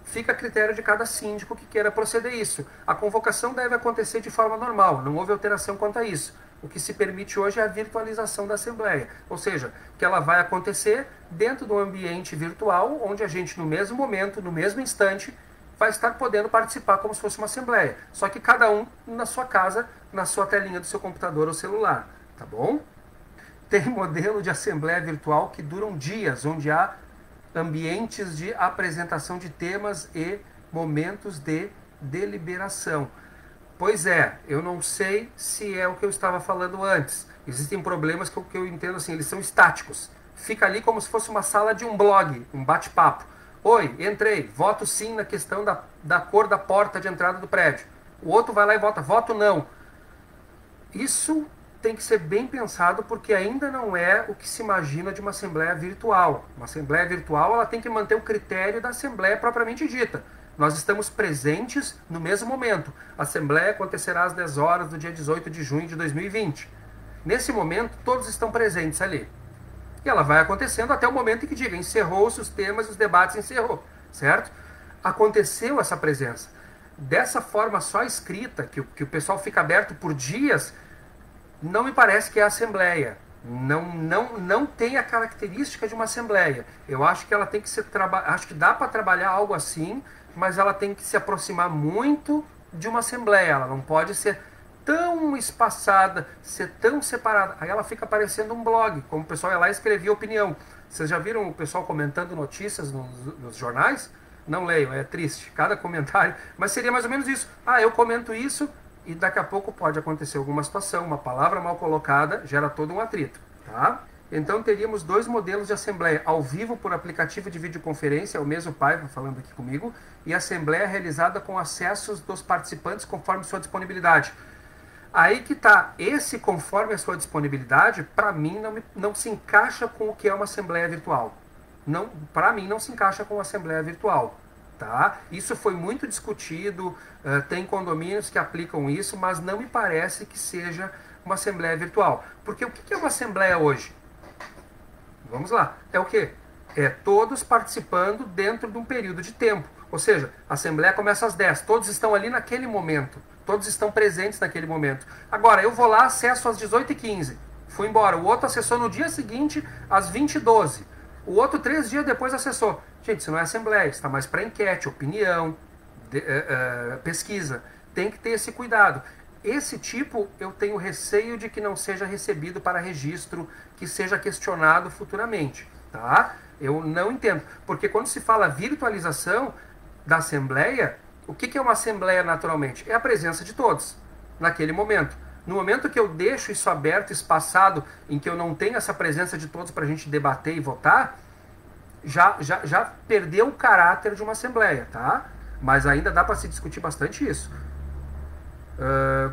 Fica a critério de cada síndico que queira proceder isso. A convocação deve acontecer de forma normal, não houve alteração quanto a isso. O que se permite hoje é a virtualização da Assembleia, ou seja, que ela vai acontecer dentro do ambiente virtual, onde a gente, no mesmo momento, no mesmo instante, vai estar podendo participar como se fosse uma Assembleia. Só que cada um na sua casa, na sua telinha do seu computador ou celular, tá bom? Tem modelo de Assembleia virtual que duram dias, onde há ambientes de apresentação de temas e momentos de deliberação. Pois é, eu não sei se é o que eu estava falando antes. Existem problemas que eu entendo assim, eles são estáticos. Fica ali como se fosse uma sala de um blog, um bate-papo. Oi, entrei, voto sim na questão da cor da porta de entrada do prédio. O outro vai lá e vota, voto não. Isso tem que ser bem pensado porque ainda não é o que se imagina de uma assembleia virtual. Uma assembleia virtual ela tem que manter o critério da assembleia propriamente dita. Nós estamos presentes no mesmo momento. A assembleia acontecerá às 10 horas do dia 18 de junho de 2020. Nesse momento, todos estão presentes ali. E ela vai acontecendo até o momento em que diga, encerrou-se os temas e os debates, encerrou, certo? Aconteceu essa presença. Dessa forma só escrita, que o pessoal fica aberto por dias, não me parece que é a Assembleia. Não tem a característica de uma Assembleia. Eu acho que ela tem que ser acho que dá para trabalhar algo assim, mas ela tem que se aproximar muito de uma Assembleia. Ela não pode ser tão espaçada, ser tão separada. Aí ela fica parecendo um blog, como o pessoal ia lá e escrevia opinião. Vocês já viram o pessoal comentando notícias nos jornais? Não leiam, é triste, cada comentário. Mas seria mais ou menos isso. Ah, eu comento isso e daqui a pouco pode acontecer alguma situação, uma palavra mal colocada gera todo um atrito, tá? Então teríamos dois modelos de assembleia, ao vivo por aplicativo de videoconferência, é o mesmo Paiva falando aqui comigo, e assembleia realizada com acessos dos participantes conforme sua disponibilidade. Aí que tá, esse conforme a sua disponibilidade, para mim não se encaixa com o que é uma assembleia virtual. Para mim não se encaixa com a assembleia virtual. Tá? Isso foi muito discutido, tem condomínios que aplicam isso, mas não me parece que seja uma assembleia virtual. Porque o que é uma assembleia hoje? Vamos lá, é o quê? É todos participando dentro de um período de tempo. Ou seja, a assembleia começa às 10, todos estão ali naquele momento, todos estão presentes naquele momento. Agora, eu vou lá, acesso às 18h15, fui embora. O outro acessou no dia seguinte, às 20h12. O outro 3 dias depois acessou. Gente, isso não é assembleia, está mais para enquete, opinião, pesquisa. Tem que ter esse cuidado. Esse tipo eu tenho receio de que não seja recebido para registro, que seja questionado futuramente. Tá? Eu não entendo. Porque quando se fala virtualização da assembleia, o que é uma assembleia naturalmente? É a presença de todos, naquele momento. No momento que eu deixo isso aberto, espaçado, em que eu não tenho essa presença de todos para a gente debater e votar, já perdeu o caráter de uma assembleia, tá? Mas ainda dá para se discutir bastante isso.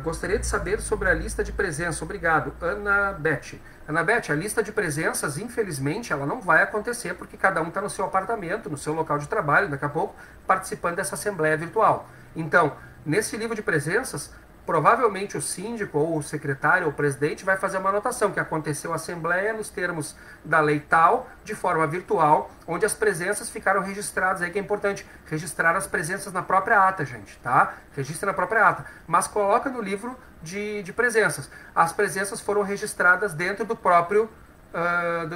Gostaria de saber sobre a lista de presença. Obrigado. Ana Beth, a lista de presenças, infelizmente, ela não vai acontecer porque cada um está no seu apartamento, no seu local de trabalho, daqui a pouco, participando dessa assembleia virtual. Então, nesse livro de presenças, provavelmente o síndico ou o secretário ou o presidente vai fazer uma anotação que aconteceu a assembleia nos termos da lei tal, de forma virtual, onde as presenças ficaram registradas. Aí que é importante registrar as presenças na própria ata, gente, tá? Registra na própria ata, mas coloca no livro de presenças. As presenças foram registradas dentro do próprio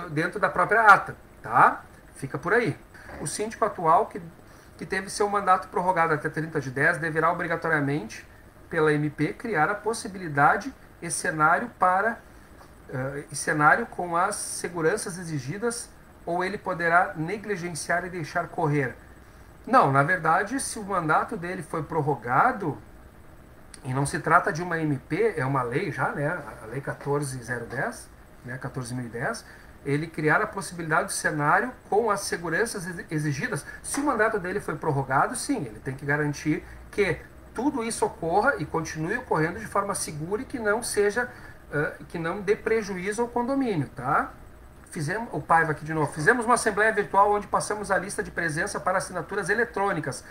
dentro da própria ata, tá? Fica por aí. O síndico atual que teve seu mandato prorrogado até 30/10 deverá obrigatoriamente pela MP, criar a possibilidade e cenário com as seguranças exigidas, ou ele poderá negligenciar e deixar correr? Não, na verdade, se o mandato dele foi prorrogado, e não se trata de uma MP, é uma lei já, né, a lei 14.010, né, 14.010, ele criar a possibilidade de cenário com as seguranças exigidas. Se o mandato dele foi prorrogado, sim, ele tem que garantir que tudo isso ocorra e continue ocorrendo de forma segura e que não seja, que não dê prejuízo ao condomínio, tá? o Paiva aqui de novo, fizemos uma assembleia virtual onde passamos a lista de presença para assinaturas eletrônicas.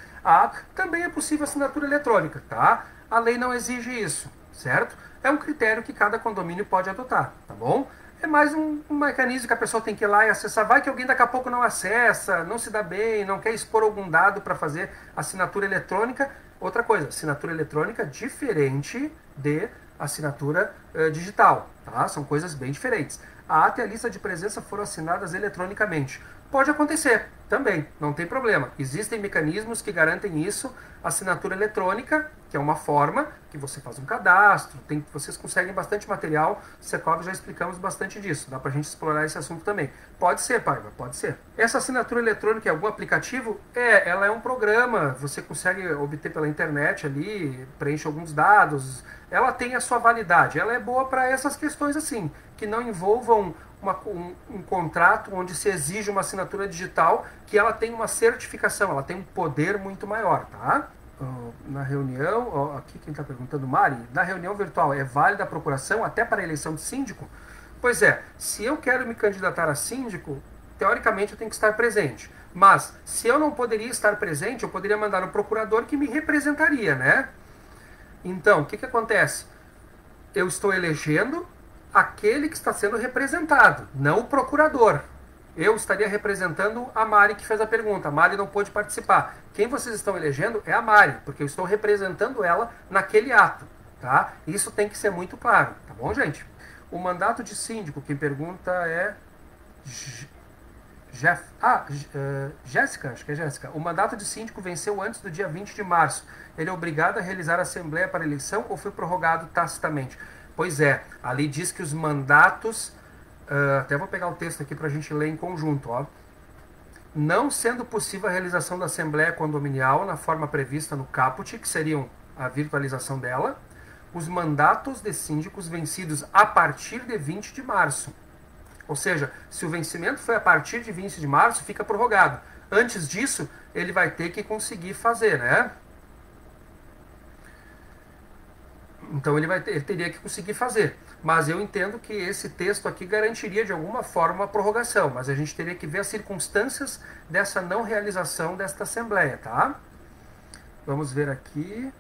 Também é possível assinatura eletrônica, tá? A lei não exige isso, certo? É um critério que cada condomínio pode adotar, tá bom? É mais um mecanismo que a pessoa tem que ir lá e acessar. Vai que alguém daqui a pouco não acessa, não se dá bem, não quer expor algum dado para fazer assinatura eletrônica. Outra coisa, assinatura eletrônica diferente de assinatura digital, tá? São coisas bem diferentes. A ata e a lista de presença foram assinadas eletronicamente. Pode acontecer também, não tem problema. Existem mecanismos que garantem isso. Assinatura eletrônica, que é uma forma que você faz um cadastro, vocês conseguem bastante material. Secov já explicamos bastante disso. Dá pra gente explorar esse assunto também. Pode ser, Paiva, pode ser. Essa assinatura eletrônica é algum aplicativo? Ela é um programa. Você consegue obter pela internet ali, preenche alguns dados. Ela tem a sua validade. Ela é boa para essas questões assim, que não envolvam um contrato onde se exige uma assinatura digital, que ela tem uma certificação, ela tem um poder muito maior, tá? Na reunião, aqui quem está perguntando, Mari, na reunião virtual é válida a procuração até para a eleição de síndico? Pois é, se eu quero me candidatar a síndico, teoricamente eu tenho que estar presente. Mas, se eu não poderia estar presente, eu poderia mandar um procurador que me representaria, né? Então, o que acontece? Eu estou elegendo aquele que está sendo representado, não o procurador. Eu estaria representando a Mari que fez a pergunta. A Mari não pôde participar. Quem vocês estão elegendo é a Mari, porque eu estou representando ela naquele ato, tá? Isso tem que ser muito claro, tá bom, gente? O mandato de síndico, quem pergunta é Jéssica, acho que é Jéssica. O mandato de síndico venceu antes do dia 20 de março. Ele é obrigado a realizar a assembleia para eleição ou foi prorrogado tacitamente? Pois é, ali diz que os mandatos, até vou pegar o texto aqui para a gente ler em conjunto, ó. Não sendo possível a realização da Assembleia Condominial na forma prevista no caput, que seriam a virtualização dela, os mandatos de síndicos vencidos a partir de 20 de março. Ou seja, se o vencimento foi a partir de 20 de março, fica prorrogado. Antes disso, ele vai ter que conseguir fazer, né? Então ele teria que conseguir fazer. Mas eu entendo que esse texto aqui garantiria de alguma forma uma prorrogação. Mas a gente teria que ver as circunstâncias dessa não realização desta assembleia, tá? Vamos ver aqui.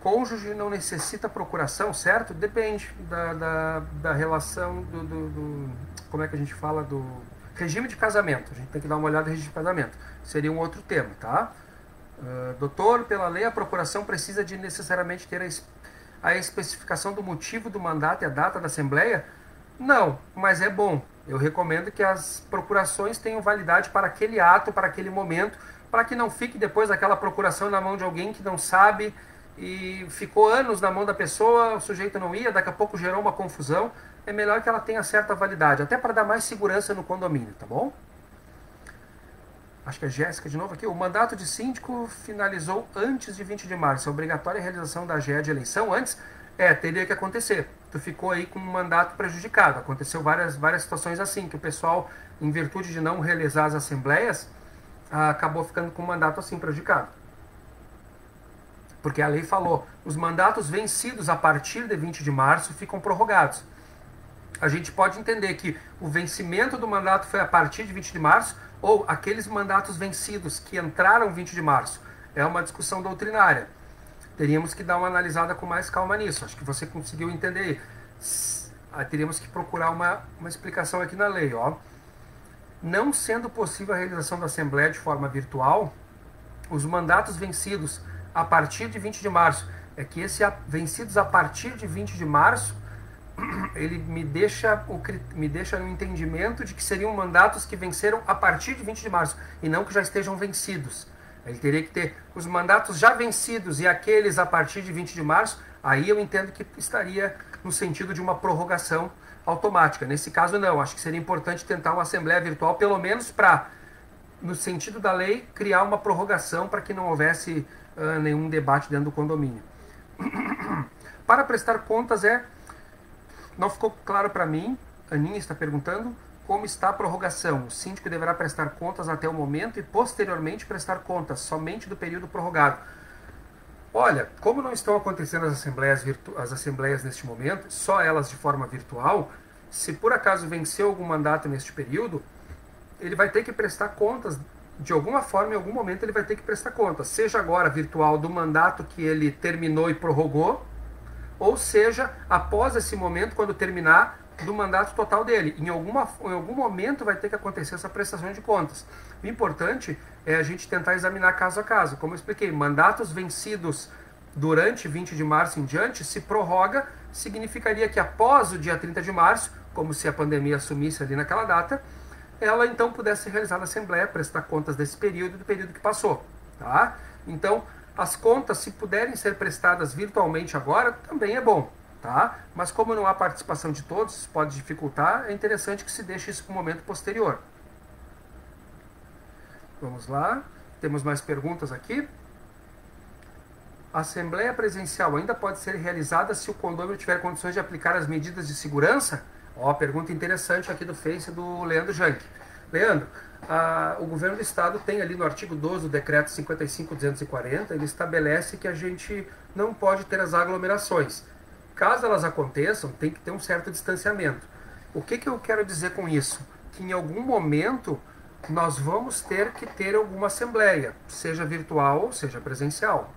Cônjuge não necessita procuração, certo? Depende da relação como é que a gente fala? Do regime de casamento. A gente tem que dar uma olhada no regime de casamento. Seria um outro tema, tá? Doutor, pela lei a procuração precisa de necessariamente ter a especificação do motivo do mandato e a data da assembleia? Não, mas é bom. Eu recomendo que as procurações tenham validade para aquele ato, para aquele momento, para que não fique depois aquela procuração na mão de alguém que não sabe e ficou anos na mão da pessoa, o sujeito não ia, daqui a pouco gerou uma confusão. É melhor que ela tenha certa validade, até para dar mais segurança no condomínio, tá bom? Acho que é Jéssica de novo aqui. O mandato de síndico finalizou antes de 20 de março. É obrigatória a realização da AGE de eleição antes? Teria que acontecer. Tu ficou aí com um mandato prejudicado. Aconteceu várias situações assim, que o pessoal, em virtude de não realizar as assembleias, acabou ficando com um mandato assim prejudicado. Porque a lei falou, os mandatos vencidos a partir de 20 de março ficam prorrogados. A gente pode entender que o vencimento do mandato foi a partir de 20 de março, ou aqueles mandatos vencidos que entraram 20 de março. É uma discussão doutrinária. Teríamos que dar uma analisada com mais calma nisso. Acho que você conseguiu entender. Teríamos que procurar uma explicação aqui na lei. Ó. Não sendo possível a realização da Assembleia de forma virtual, os mandatos vencidos a partir de 20 de março, vencidos a partir de 20 de março, ele me deixa no entendimento de que seriam mandatos que venceram a partir de 20 de março e não que já estejam vencidos. Ele teria que ter os mandatos já vencidos e aqueles a partir de 20 de março, aí eu entendo que estaria no sentido de uma prorrogação automática. Nesse caso não, acho que seria importante tentar uma assembleia virtual, pelo menos para, no sentido da lei, criar uma prorrogação para que não houvesse nenhum debate dentro do condomínio. Para prestar contas não ficou claro para mim, a Aninha está perguntando, como está a prorrogação. O síndico deverá prestar contas até o momento e posteriormente prestar contas somente do período prorrogado. Olha, como não estão acontecendo as assembleias neste momento, só elas de forma virtual, se por acaso venceu algum mandato neste período, ele vai ter que prestar contas, de alguma forma, em algum momento ele vai ter que prestar contas, seja agora virtual do mandato que ele terminou e prorrogou, ou seja, após esse momento, quando terminar, do mandato total dele. Em algum momento vai ter que acontecer essa prestação de contas. O importante é a gente tentar examinar caso a caso. Como eu expliquei, mandatos vencidos durante 20 de março em diante, se prorroga, significaria que após o dia 30 de março, como se a pandemia assumisse ali naquela data, ela então pudesse ser realizada a Assembleia, prestar contas desse período e do período que passou. Tá? Então, as contas, se puderem ser prestadas virtualmente agora, também é bom. Tá? Mas como não há participação de todos, isso pode dificultar, é interessante que se deixe isso para um momento posterior. Vamos lá, temos mais perguntas aqui. A Assembleia presencial ainda pode ser realizada se o condomínio tiver condições de aplicar as medidas de segurança? Ó, pergunta interessante aqui do Face do Leandro Janck. Leandro, o governo do estado tem ali no artigo 12 do decreto 55.240, ele estabelece que a gente não pode ter as aglomerações. Caso elas aconteçam, tem que ter um certo distanciamento. O que eu quero dizer com isso? Que em algum momento nós vamos ter que ter alguma assembleia, seja virtual ou seja presencial.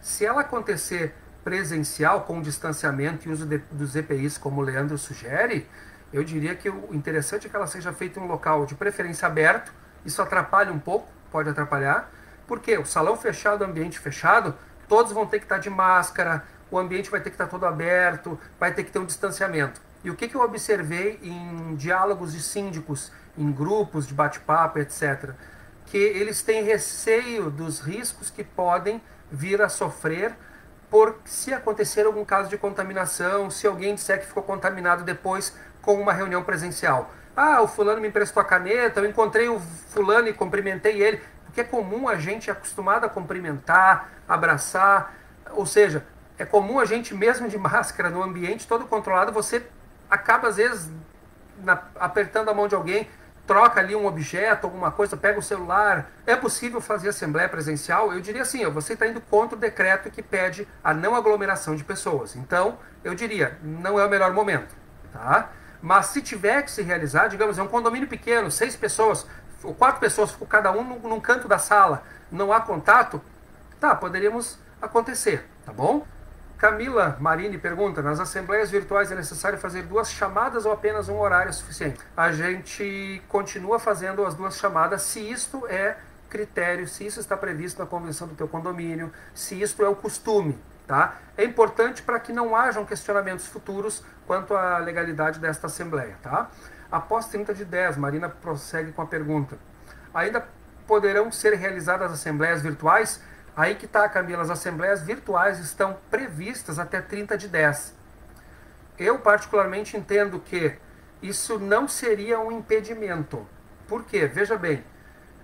Se ela acontecer presencial, com distanciamento e uso dos EPIs, como o Leandro sugere, eu diria que o interessante é que ela seja feita em um local de preferência aberto. Isso atrapalha um pouco, pode atrapalhar, porque o salão fechado, o ambiente fechado, todos vão ter que estar de máscara, o ambiente vai ter que estar todo aberto, vai ter que ter um distanciamento. E o que eu observei em diálogos de síndicos, em grupos de bate-papo, etc., que eles têm receio dos riscos que podem vir a sofrer por se acontecer algum caso de contaminação, se alguém disser que ficou contaminado depois com uma reunião presencial. Ah, o fulano me emprestou a caneta, eu encontrei o fulano e cumprimentei ele. Porque é comum a gente acostumado a cumprimentar, abraçar, ou seja, é comum a gente mesmo de máscara no ambiente todo controlado, você acaba às vezes apertando a mão de alguém, troca ali um objeto, alguma coisa, pega o celular. É possível fazer assembleia presencial? Eu diria assim, você está indo contra o decreto que pede a não aglomeração de pessoas. Então, eu diria, não é o melhor momento. Tá? Mas se tiver que se realizar, digamos, é um condomínio pequeno, 6 pessoas, ou 4 pessoas, ficam cada um num canto da sala, não há contato, tá, poderíamos acontecer, tá bom? Camila Marini pergunta, nas assembleias virtuais é necessário fazer 2 chamadas ou apenas um horário é suficiente? A gente continua fazendo as 2 chamadas se isto é critério, se isso está previsto na convenção do teu condomínio, se isto é o costume. Tá? É importante para que não hajam questionamentos futuros quanto à legalidade desta assembleia. Tá? Após 30/10, Marina prossegue com a pergunta. Ainda poderão ser realizadas assembleias virtuais? Aí que está, Camila, as assembleias virtuais estão previstas até 30/10. Eu particularmente entendo que isso não seria um impedimento. Por quê? Veja bem,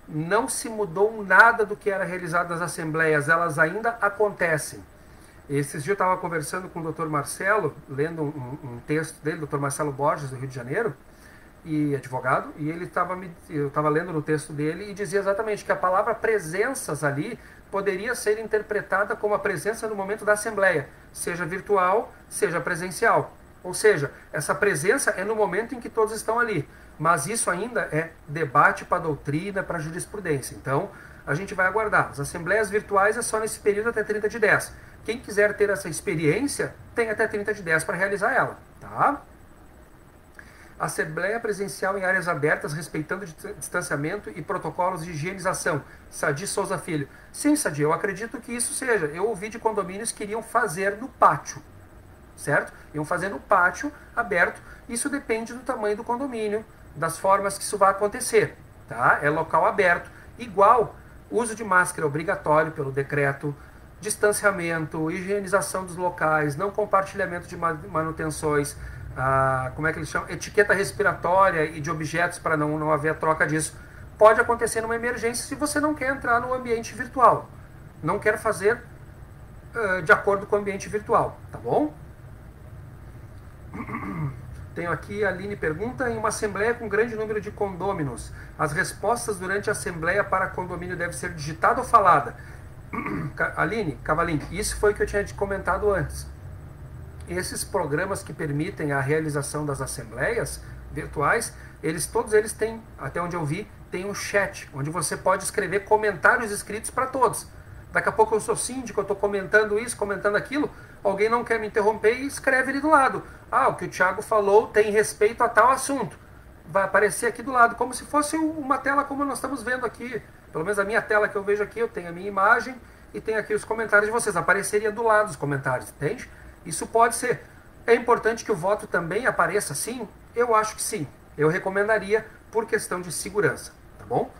não se mudou nada do que era realizado nas assembleias, elas ainda acontecem. Esses dias eu estava conversando com o Dr. Marcelo, lendo um texto dele, Dr. Marcelo Borges, do Rio de Janeiro, e advogado, e eu estava lendo no texto dele e dizia exatamente que a palavra presenças ali poderia ser interpretada como a presença no momento da assembleia, seja virtual, seja presencial. Ou seja, essa presença é no momento em que todos estão ali, mas isso ainda é debate para a doutrina, para a jurisprudência. Então, a gente vai aguardar. As assembleias virtuais é só nesse período até 30/10. Quem quiser ter essa experiência, tem até 30/10 para realizar ela. Tá? Assembleia presencial em áreas abertas, respeitando distanciamento e protocolos de higienização. Sadi Souza Filho. Sim, Sadi, eu acredito que isso seja. Eu ouvi de condomínios que iriam fazer no pátio. Certo? Iam fazer no pátio aberto. Isso depende do tamanho do condomínio, das formas que isso vai acontecer. Tá? É local aberto. Igual, uso de máscara obrigatório pelo decreto, distanciamento, higienização dos locais, não compartilhamento de manutenções, como é que eles chamam? Etiqueta respiratória e de objetos para não haver a troca disso. Pode acontecer numa emergência se você não quer entrar no ambiente virtual. Não quer fazer de acordo com o ambiente virtual, tá bom? Tenho aqui, a Aline pergunta, em uma assembleia com grande número de condôminos, as respostas durante a assembleia para condomínio devem ser digitada ou falada? Aline Cavalini, isso foi o que eu tinha te comentado antes. Esses programas que permitem a realização das assembleias virtuais, todos eles têm, até onde eu vi, tem um chat, onde você pode escrever comentários escritos para todos. Daqui a pouco eu sou síndico, eu estou comentando isso, comentando aquilo, alguém não quer me interromper e escreve ali do lado. O que o Thiago falou tem respeito a tal assunto. Vai aparecer aqui do lado, como se fosse uma tela como nós estamos vendo aqui. Pelo menos a minha tela que eu vejo aqui, eu tenho a minha imagem e tenho aqui os comentários de vocês. Apareceria do lado os comentários, entende? Isso pode ser. É importante que o voto também apareça assim? Eu acho que sim. Eu recomendaria por questão de segurança, tá bom?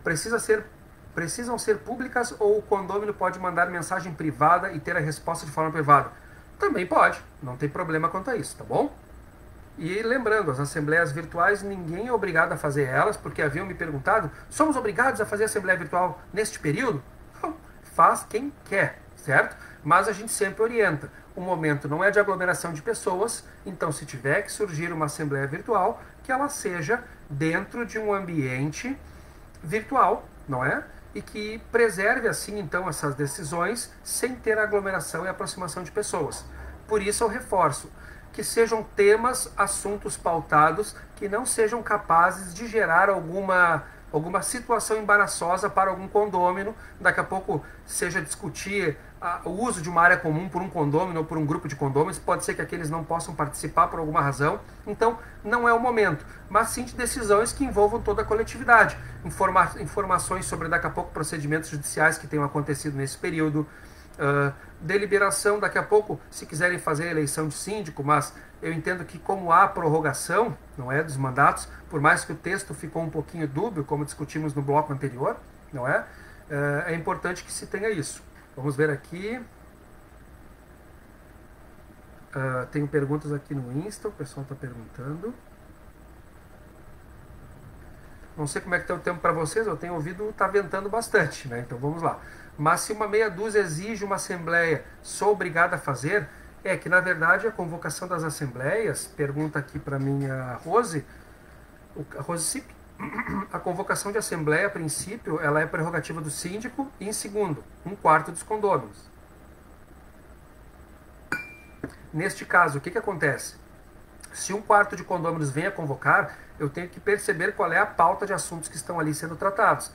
Precisam ser públicas ou o condômino pode mandar mensagem privada e ter a resposta de forma privada? Também pode, não tem problema quanto a isso, tá bom? E lembrando, as assembleias virtuais, ninguém é obrigado a fazer elas, porque haviam me perguntado, somos obrigados a fazer assembleia virtual neste período? Não, faz quem quer, certo? Mas a gente sempre orienta. O momento não é de aglomeração de pessoas, então se tiver que surgir uma assembleia virtual, que ela seja dentro de um ambiente virtual, não é? E que preserve assim então essas decisões sem ter aglomeração e aproximação de pessoas. Por isso eu reforço que sejam temas, assuntos pautados que não sejam capazes de gerar alguma situação embaraçosa para algum condômino. Daqui a pouco seja discutir o uso de uma área comum por um condômino ou por um grupo de condôminos, pode ser que aqueles não possam participar por alguma razão, então não é o momento, mas sim de decisões que envolvam toda a coletividade, informações sobre daqui a pouco procedimentos judiciais que tenham acontecido nesse período, deliberação daqui a pouco, se quiserem fazer a eleição de síndico, mas eu entendo que como há prorrogação, não é, dos mandatos, por mais que o texto ficou um pouquinho dúbio, como discutimos no bloco anterior, não é, é importante que se tenha isso. Vamos ver aqui. Tenho perguntas aqui no Insta, o pessoal está perguntando. Não sei como é que está o tempo para vocês, eu tenho ouvido, está ventando bastante, né? Então vamos lá. Mas se uma meia dúzia exige uma assembleia, sou obrigado a fazer? É que na verdade a convocação das assembleias, pergunta aqui para mim a Rose Cip, a convocação de assembleia, a princípio, ela é prerrogativa do síndico e, em segundo, 1/4 dos condôminos. Neste caso, o que acontece? Se 1/4 de condôminos vem a convocar, eu tenho que perceber qual é a pauta de assuntos que estão ali sendo tratados.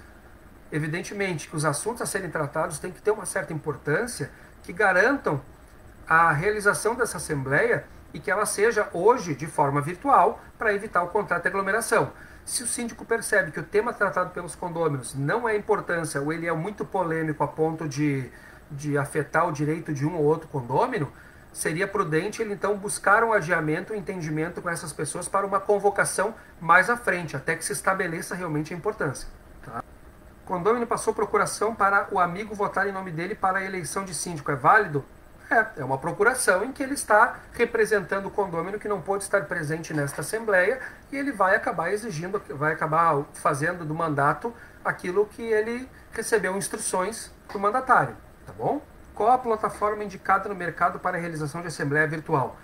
Evidentemente que os assuntos a serem tratados têm que ter uma certa importância que garantam a realização dessa assembleia e que ela seja hoje de forma virtual para evitar o contato e aglomeração. Se o síndico percebe que o tema tratado pelos condôminos não é importância ou ele é muito polêmico a ponto de afetar o direito de um ou outro condômino, seria prudente ele então buscar um adiamento, um entendimento com essas pessoas para uma convocação mais à frente, até que se estabeleça realmente a importância. Tá? Condômino passou procuração para o amigo votar em nome dele para a eleição de síndico. É válido? É uma procuração em que ele está representando o condômino que não pôde estar presente nesta assembleia e ele vai acabar exigindo, vai acabar fazendo do mandato aquilo que ele recebeu instruções do mandatário, tá bom? Qual a plataforma indicada no mercado para a realização de assembleia virtual?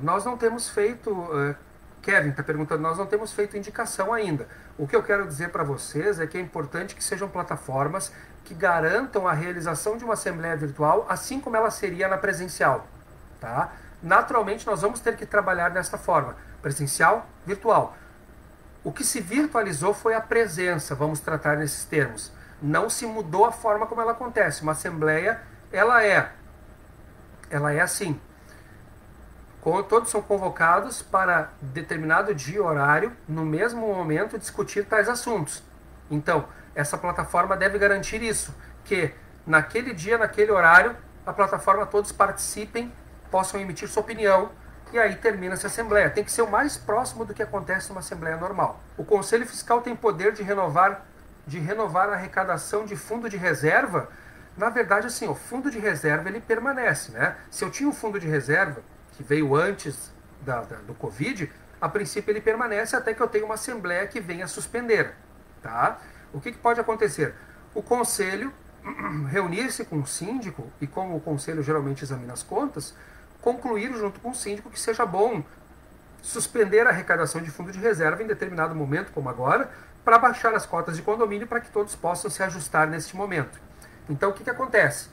Nós não temos feito, Kevin está perguntando, nós não temos feito indicação ainda. O que eu quero dizer para vocês é que é importante que sejam plataformas que garantam a realização de uma assembleia virtual, assim como ela seria na presencial. Tá? Naturalmente, nós vamos ter que trabalhar desta forma, presencial, virtual. O que se virtualizou foi a presença, vamos tratar nesses termos. Não se mudou a forma como ela acontece. Uma assembleia, ela é assim. Todos são convocados para determinado dia e horário, no mesmo momento, discutir tais assuntos. Então, essa plataforma deve garantir isso, que naquele dia, naquele horário, a plataforma todos participem, possam emitir sua opinião, e aí termina-se a assembleia. Tem que ser o mais próximo do que acontece numa assembleia normal. O Conselho Fiscal tem poder de renovar a arrecadação de fundo de reserva. Na verdade, assim, o fundo de reserva ele permanece, né? Se eu tinha um fundo de reserva que veio antes do Covid, a princípio ele permanece até que eu tenha uma assembleia que venha suspender, tá? O que pode acontecer? O conselho reunir-se com o síndico, e como o conselho geralmente examina as contas, concluir junto com o síndico que seja bom suspender a arrecadação de fundo de reserva em determinado momento, como agora, para baixar as cotas de condomínio para que todos possam se ajustar neste momento. Então o que acontece?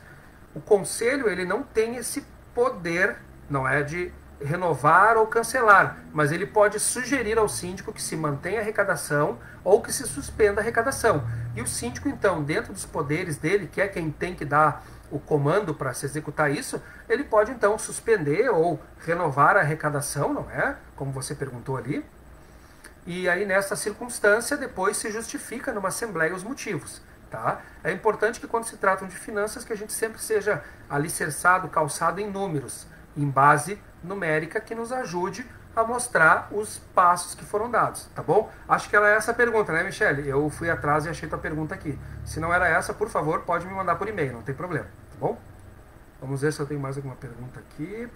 O conselho ele não tem esse poder, não é de renovar ou cancelar, mas ele pode sugerir ao síndico que se mantenha a arrecadação ou que se suspenda a arrecadação. E o síndico, então, dentro dos poderes dele, que é quem tem que dar o comando para se executar isso, ele pode, então, suspender ou renovar a arrecadação, não é? Como você perguntou ali. E aí, nessa circunstância, depois se justifica numa assembleia os motivos. Tá? É importante que, quando se tratam de finanças, que a gente sempre seja alicerçado, calçado em números, em base numérica que nos ajude a mostrar os passos que foram dados, tá bom? Acho que era essa a pergunta, né, Michele? Eu fui atrás e achei tua pergunta aqui. Se não era essa, por favor, pode me mandar por e-mail, não tem problema, tá bom? Vamos ver se eu tenho mais alguma pergunta aqui.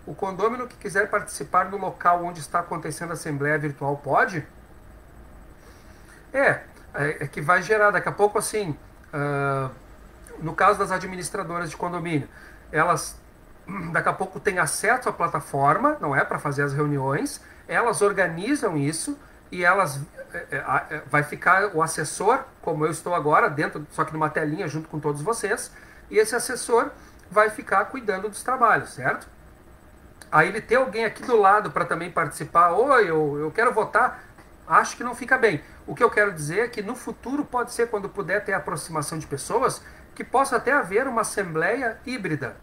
O condômino que quiser participar no local onde está acontecendo a assembleia virtual pode? É que vai gerar daqui a pouco, assim, no caso das administradoras de condomínio, elas daqui a pouco têm acesso à plataforma, não é, para fazer as reuniões, elas organizam isso e elas vai ficar o assessor, como eu estou agora, dentro, só que numa telinha junto com todos vocês, e esse assessor vai ficar cuidando dos trabalhos, certo? Aí ele ter alguém aqui do lado para também participar, oi, eu quero votar, acho que não fica bem. O que eu quero dizer é que no futuro pode ser, quando puder ter aproximação de pessoas, que possa até haver uma assembleia híbrida,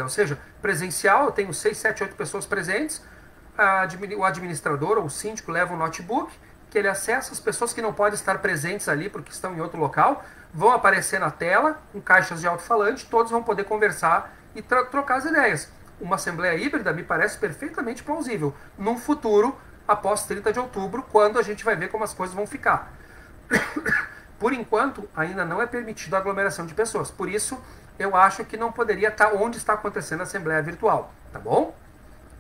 ou seja, presencial, eu tenho 6, 7, 8 pessoas presentes, o administrador ou o síndico leva um notebook, que ele acessa as pessoas que não podem estar presentes ali porque estão em outro local, vão aparecer na tela, com caixas de alto-falante, todos vão poder conversar e trocar as ideias. Uma assembleia híbrida me parece perfeitamente plausível, num futuro, após 30 de outubro, quando a gente vai ver como as coisas vão ficar. Por enquanto, ainda não é permitida a aglomeração de pessoas, por isso eu acho que não poderia estar onde está acontecendo a assembleia virtual, tá bom?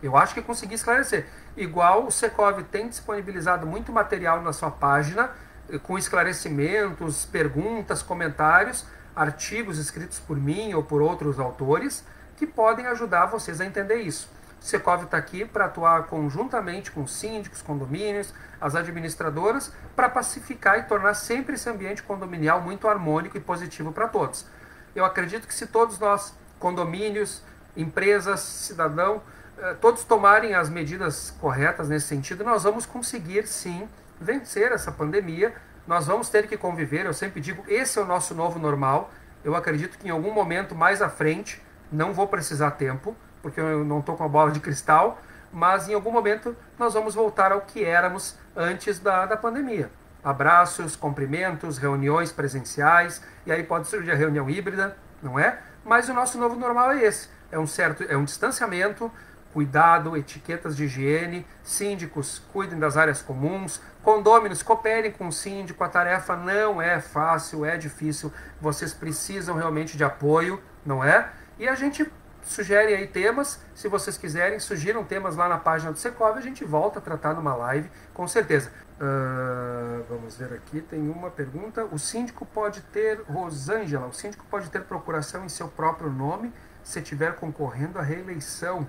Eu acho que consegui esclarecer. Igual o Secov tem disponibilizado muito material na sua página, com esclarecimentos, perguntas, comentários, artigos escritos por mim ou por outros autores, que podem ajudar vocês a entender isso. O Secov está aqui para atuar conjuntamente com os síndicos, condomínios, as administradoras, para pacificar e tornar sempre esse ambiente condominial muito harmônico e positivo para todos. Eu acredito que se todos nós, condomínios, empresas, cidadão, todos tomarem as medidas corretas nesse sentido, nós vamos conseguir sim vencer essa pandemia. Nós vamos ter que conviver, eu sempre digo, esse é o nosso novo normal. Eu acredito que em algum momento mais à frente, não vou precisar tempo, porque eu não estou com a bola de cristal, mas em algum momento nós vamos voltar ao que éramos antes da pandemia. Abraços, cumprimentos, reuniões presenciais, e aí pode surgir a reunião híbrida, não é? Mas o nosso novo normal é esse, é um distanciamento, cuidado, etiquetas de higiene, síndicos cuidem das áreas comuns, condôminos cooperem com o síndico, a tarefa não é fácil, é difícil, vocês precisam realmente de apoio, não é? E a gente sugere aí temas, se vocês quiserem, sugiram temas lá na página do Secov, a gente volta a tratar numa live, com certeza. Vamos ver aqui, tem uma pergunta. O síndico pode ter, Rosângela, o síndico pode ter procuração em seu próprio nome se estiver concorrendo à reeleição?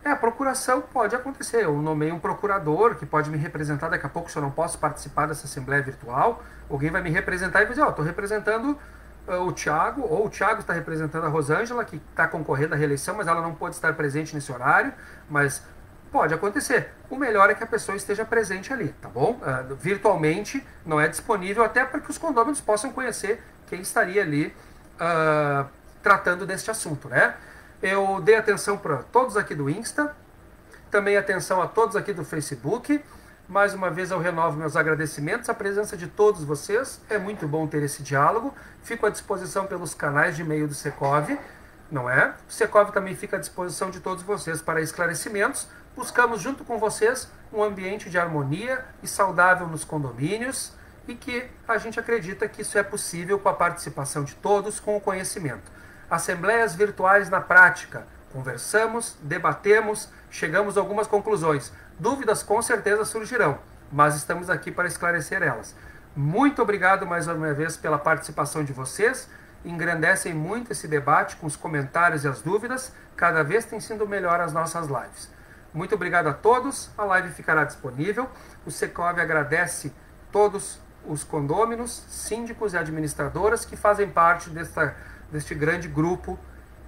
A procuração pode acontecer. Eu nomeio um procurador que pode me representar daqui a pouco, se eu não posso participar dessa assembleia virtual, alguém vai me representar e vai dizer, estou representando o Thiago, ou o Thiago está representando a Rosângela, que está concorrendo à reeleição, mas ela não pode estar presente nesse horário, mas pode acontecer. O melhor é que a pessoa esteja presente ali, tá bom? Virtualmente não é disponível, até para que os condôminos possam conhecer quem estaria ali tratando deste assunto, né? Eu dei atenção para todos aqui do Insta, também atenção a todos aqui do Facebook. Mais uma vez eu renovo meus agradecimentos, a presença de todos vocês, é muito bom ter esse diálogo. Fico à disposição pelos canais de e-mail do Secov, não é? O Secov também fica à disposição de todos vocês para esclarecimentos. Buscamos junto com vocês um ambiente de harmonia e saudável nos condomínios e que a gente acredita que isso é possível com a participação de todos, com o conhecimento. Assembleias virtuais na prática. Conversamos, debatemos, chegamos a algumas conclusões. Dúvidas com certeza surgirão, mas estamos aqui para esclarecer elas. Muito obrigado mais uma vez pela participação de vocês. Engrandecem muito esse debate com os comentários e as dúvidas. Cada vez tem sido melhor as nossas lives. Muito obrigado a todos. A live ficará disponível. O Secov agradece todos os condôminos, síndicos e administradoras que fazem parte deste grande grupo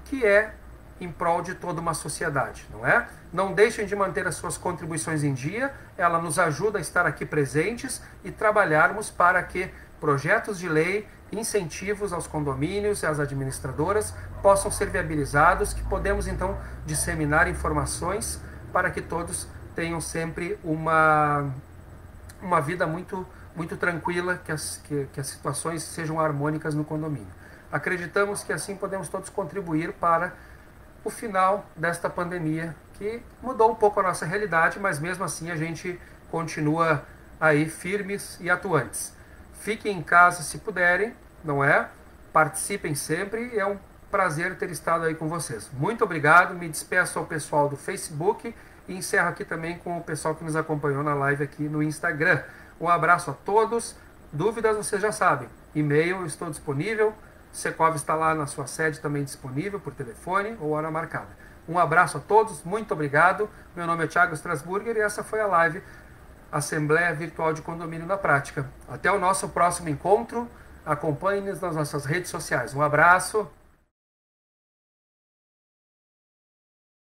que é em prol de toda uma sociedade, não é? Não deixem de manter as suas contribuições em dia, ela nos ajuda a estar aqui presentes e trabalharmos para que projetos de lei, incentivos aos condomínios e às administradoras possam ser viabilizados, que podemos então disseminar informações para que todos tenham sempre uma vida muito tranquila, que as situações sejam harmônicas no condomínio. Acreditamos que assim podemos todos contribuir para o final desta pandemia, que mudou um pouco a nossa realidade, mas mesmo assim a gente continua aí firmes e atuantes. Fiquem em casa se puderem, não é? Participem sempre, é um prazer ter estado aí com vocês. Muito obrigado, me despeço ao pessoal do Facebook e encerro aqui também com o pessoal que nos acompanhou na live aqui no Instagram. Um abraço a todos, dúvidas vocês já sabem, e-mail estou disponível, Secov está lá na sua sede também disponível por telefone ou hora marcada. Um abraço a todos, muito obrigado. Meu nome é Thiago Strasburger e essa foi a live Assembleia Virtual de Condomínio na Prática. Até o nosso próximo encontro. Acompanhe-nos nas nossas redes sociais. Um abraço.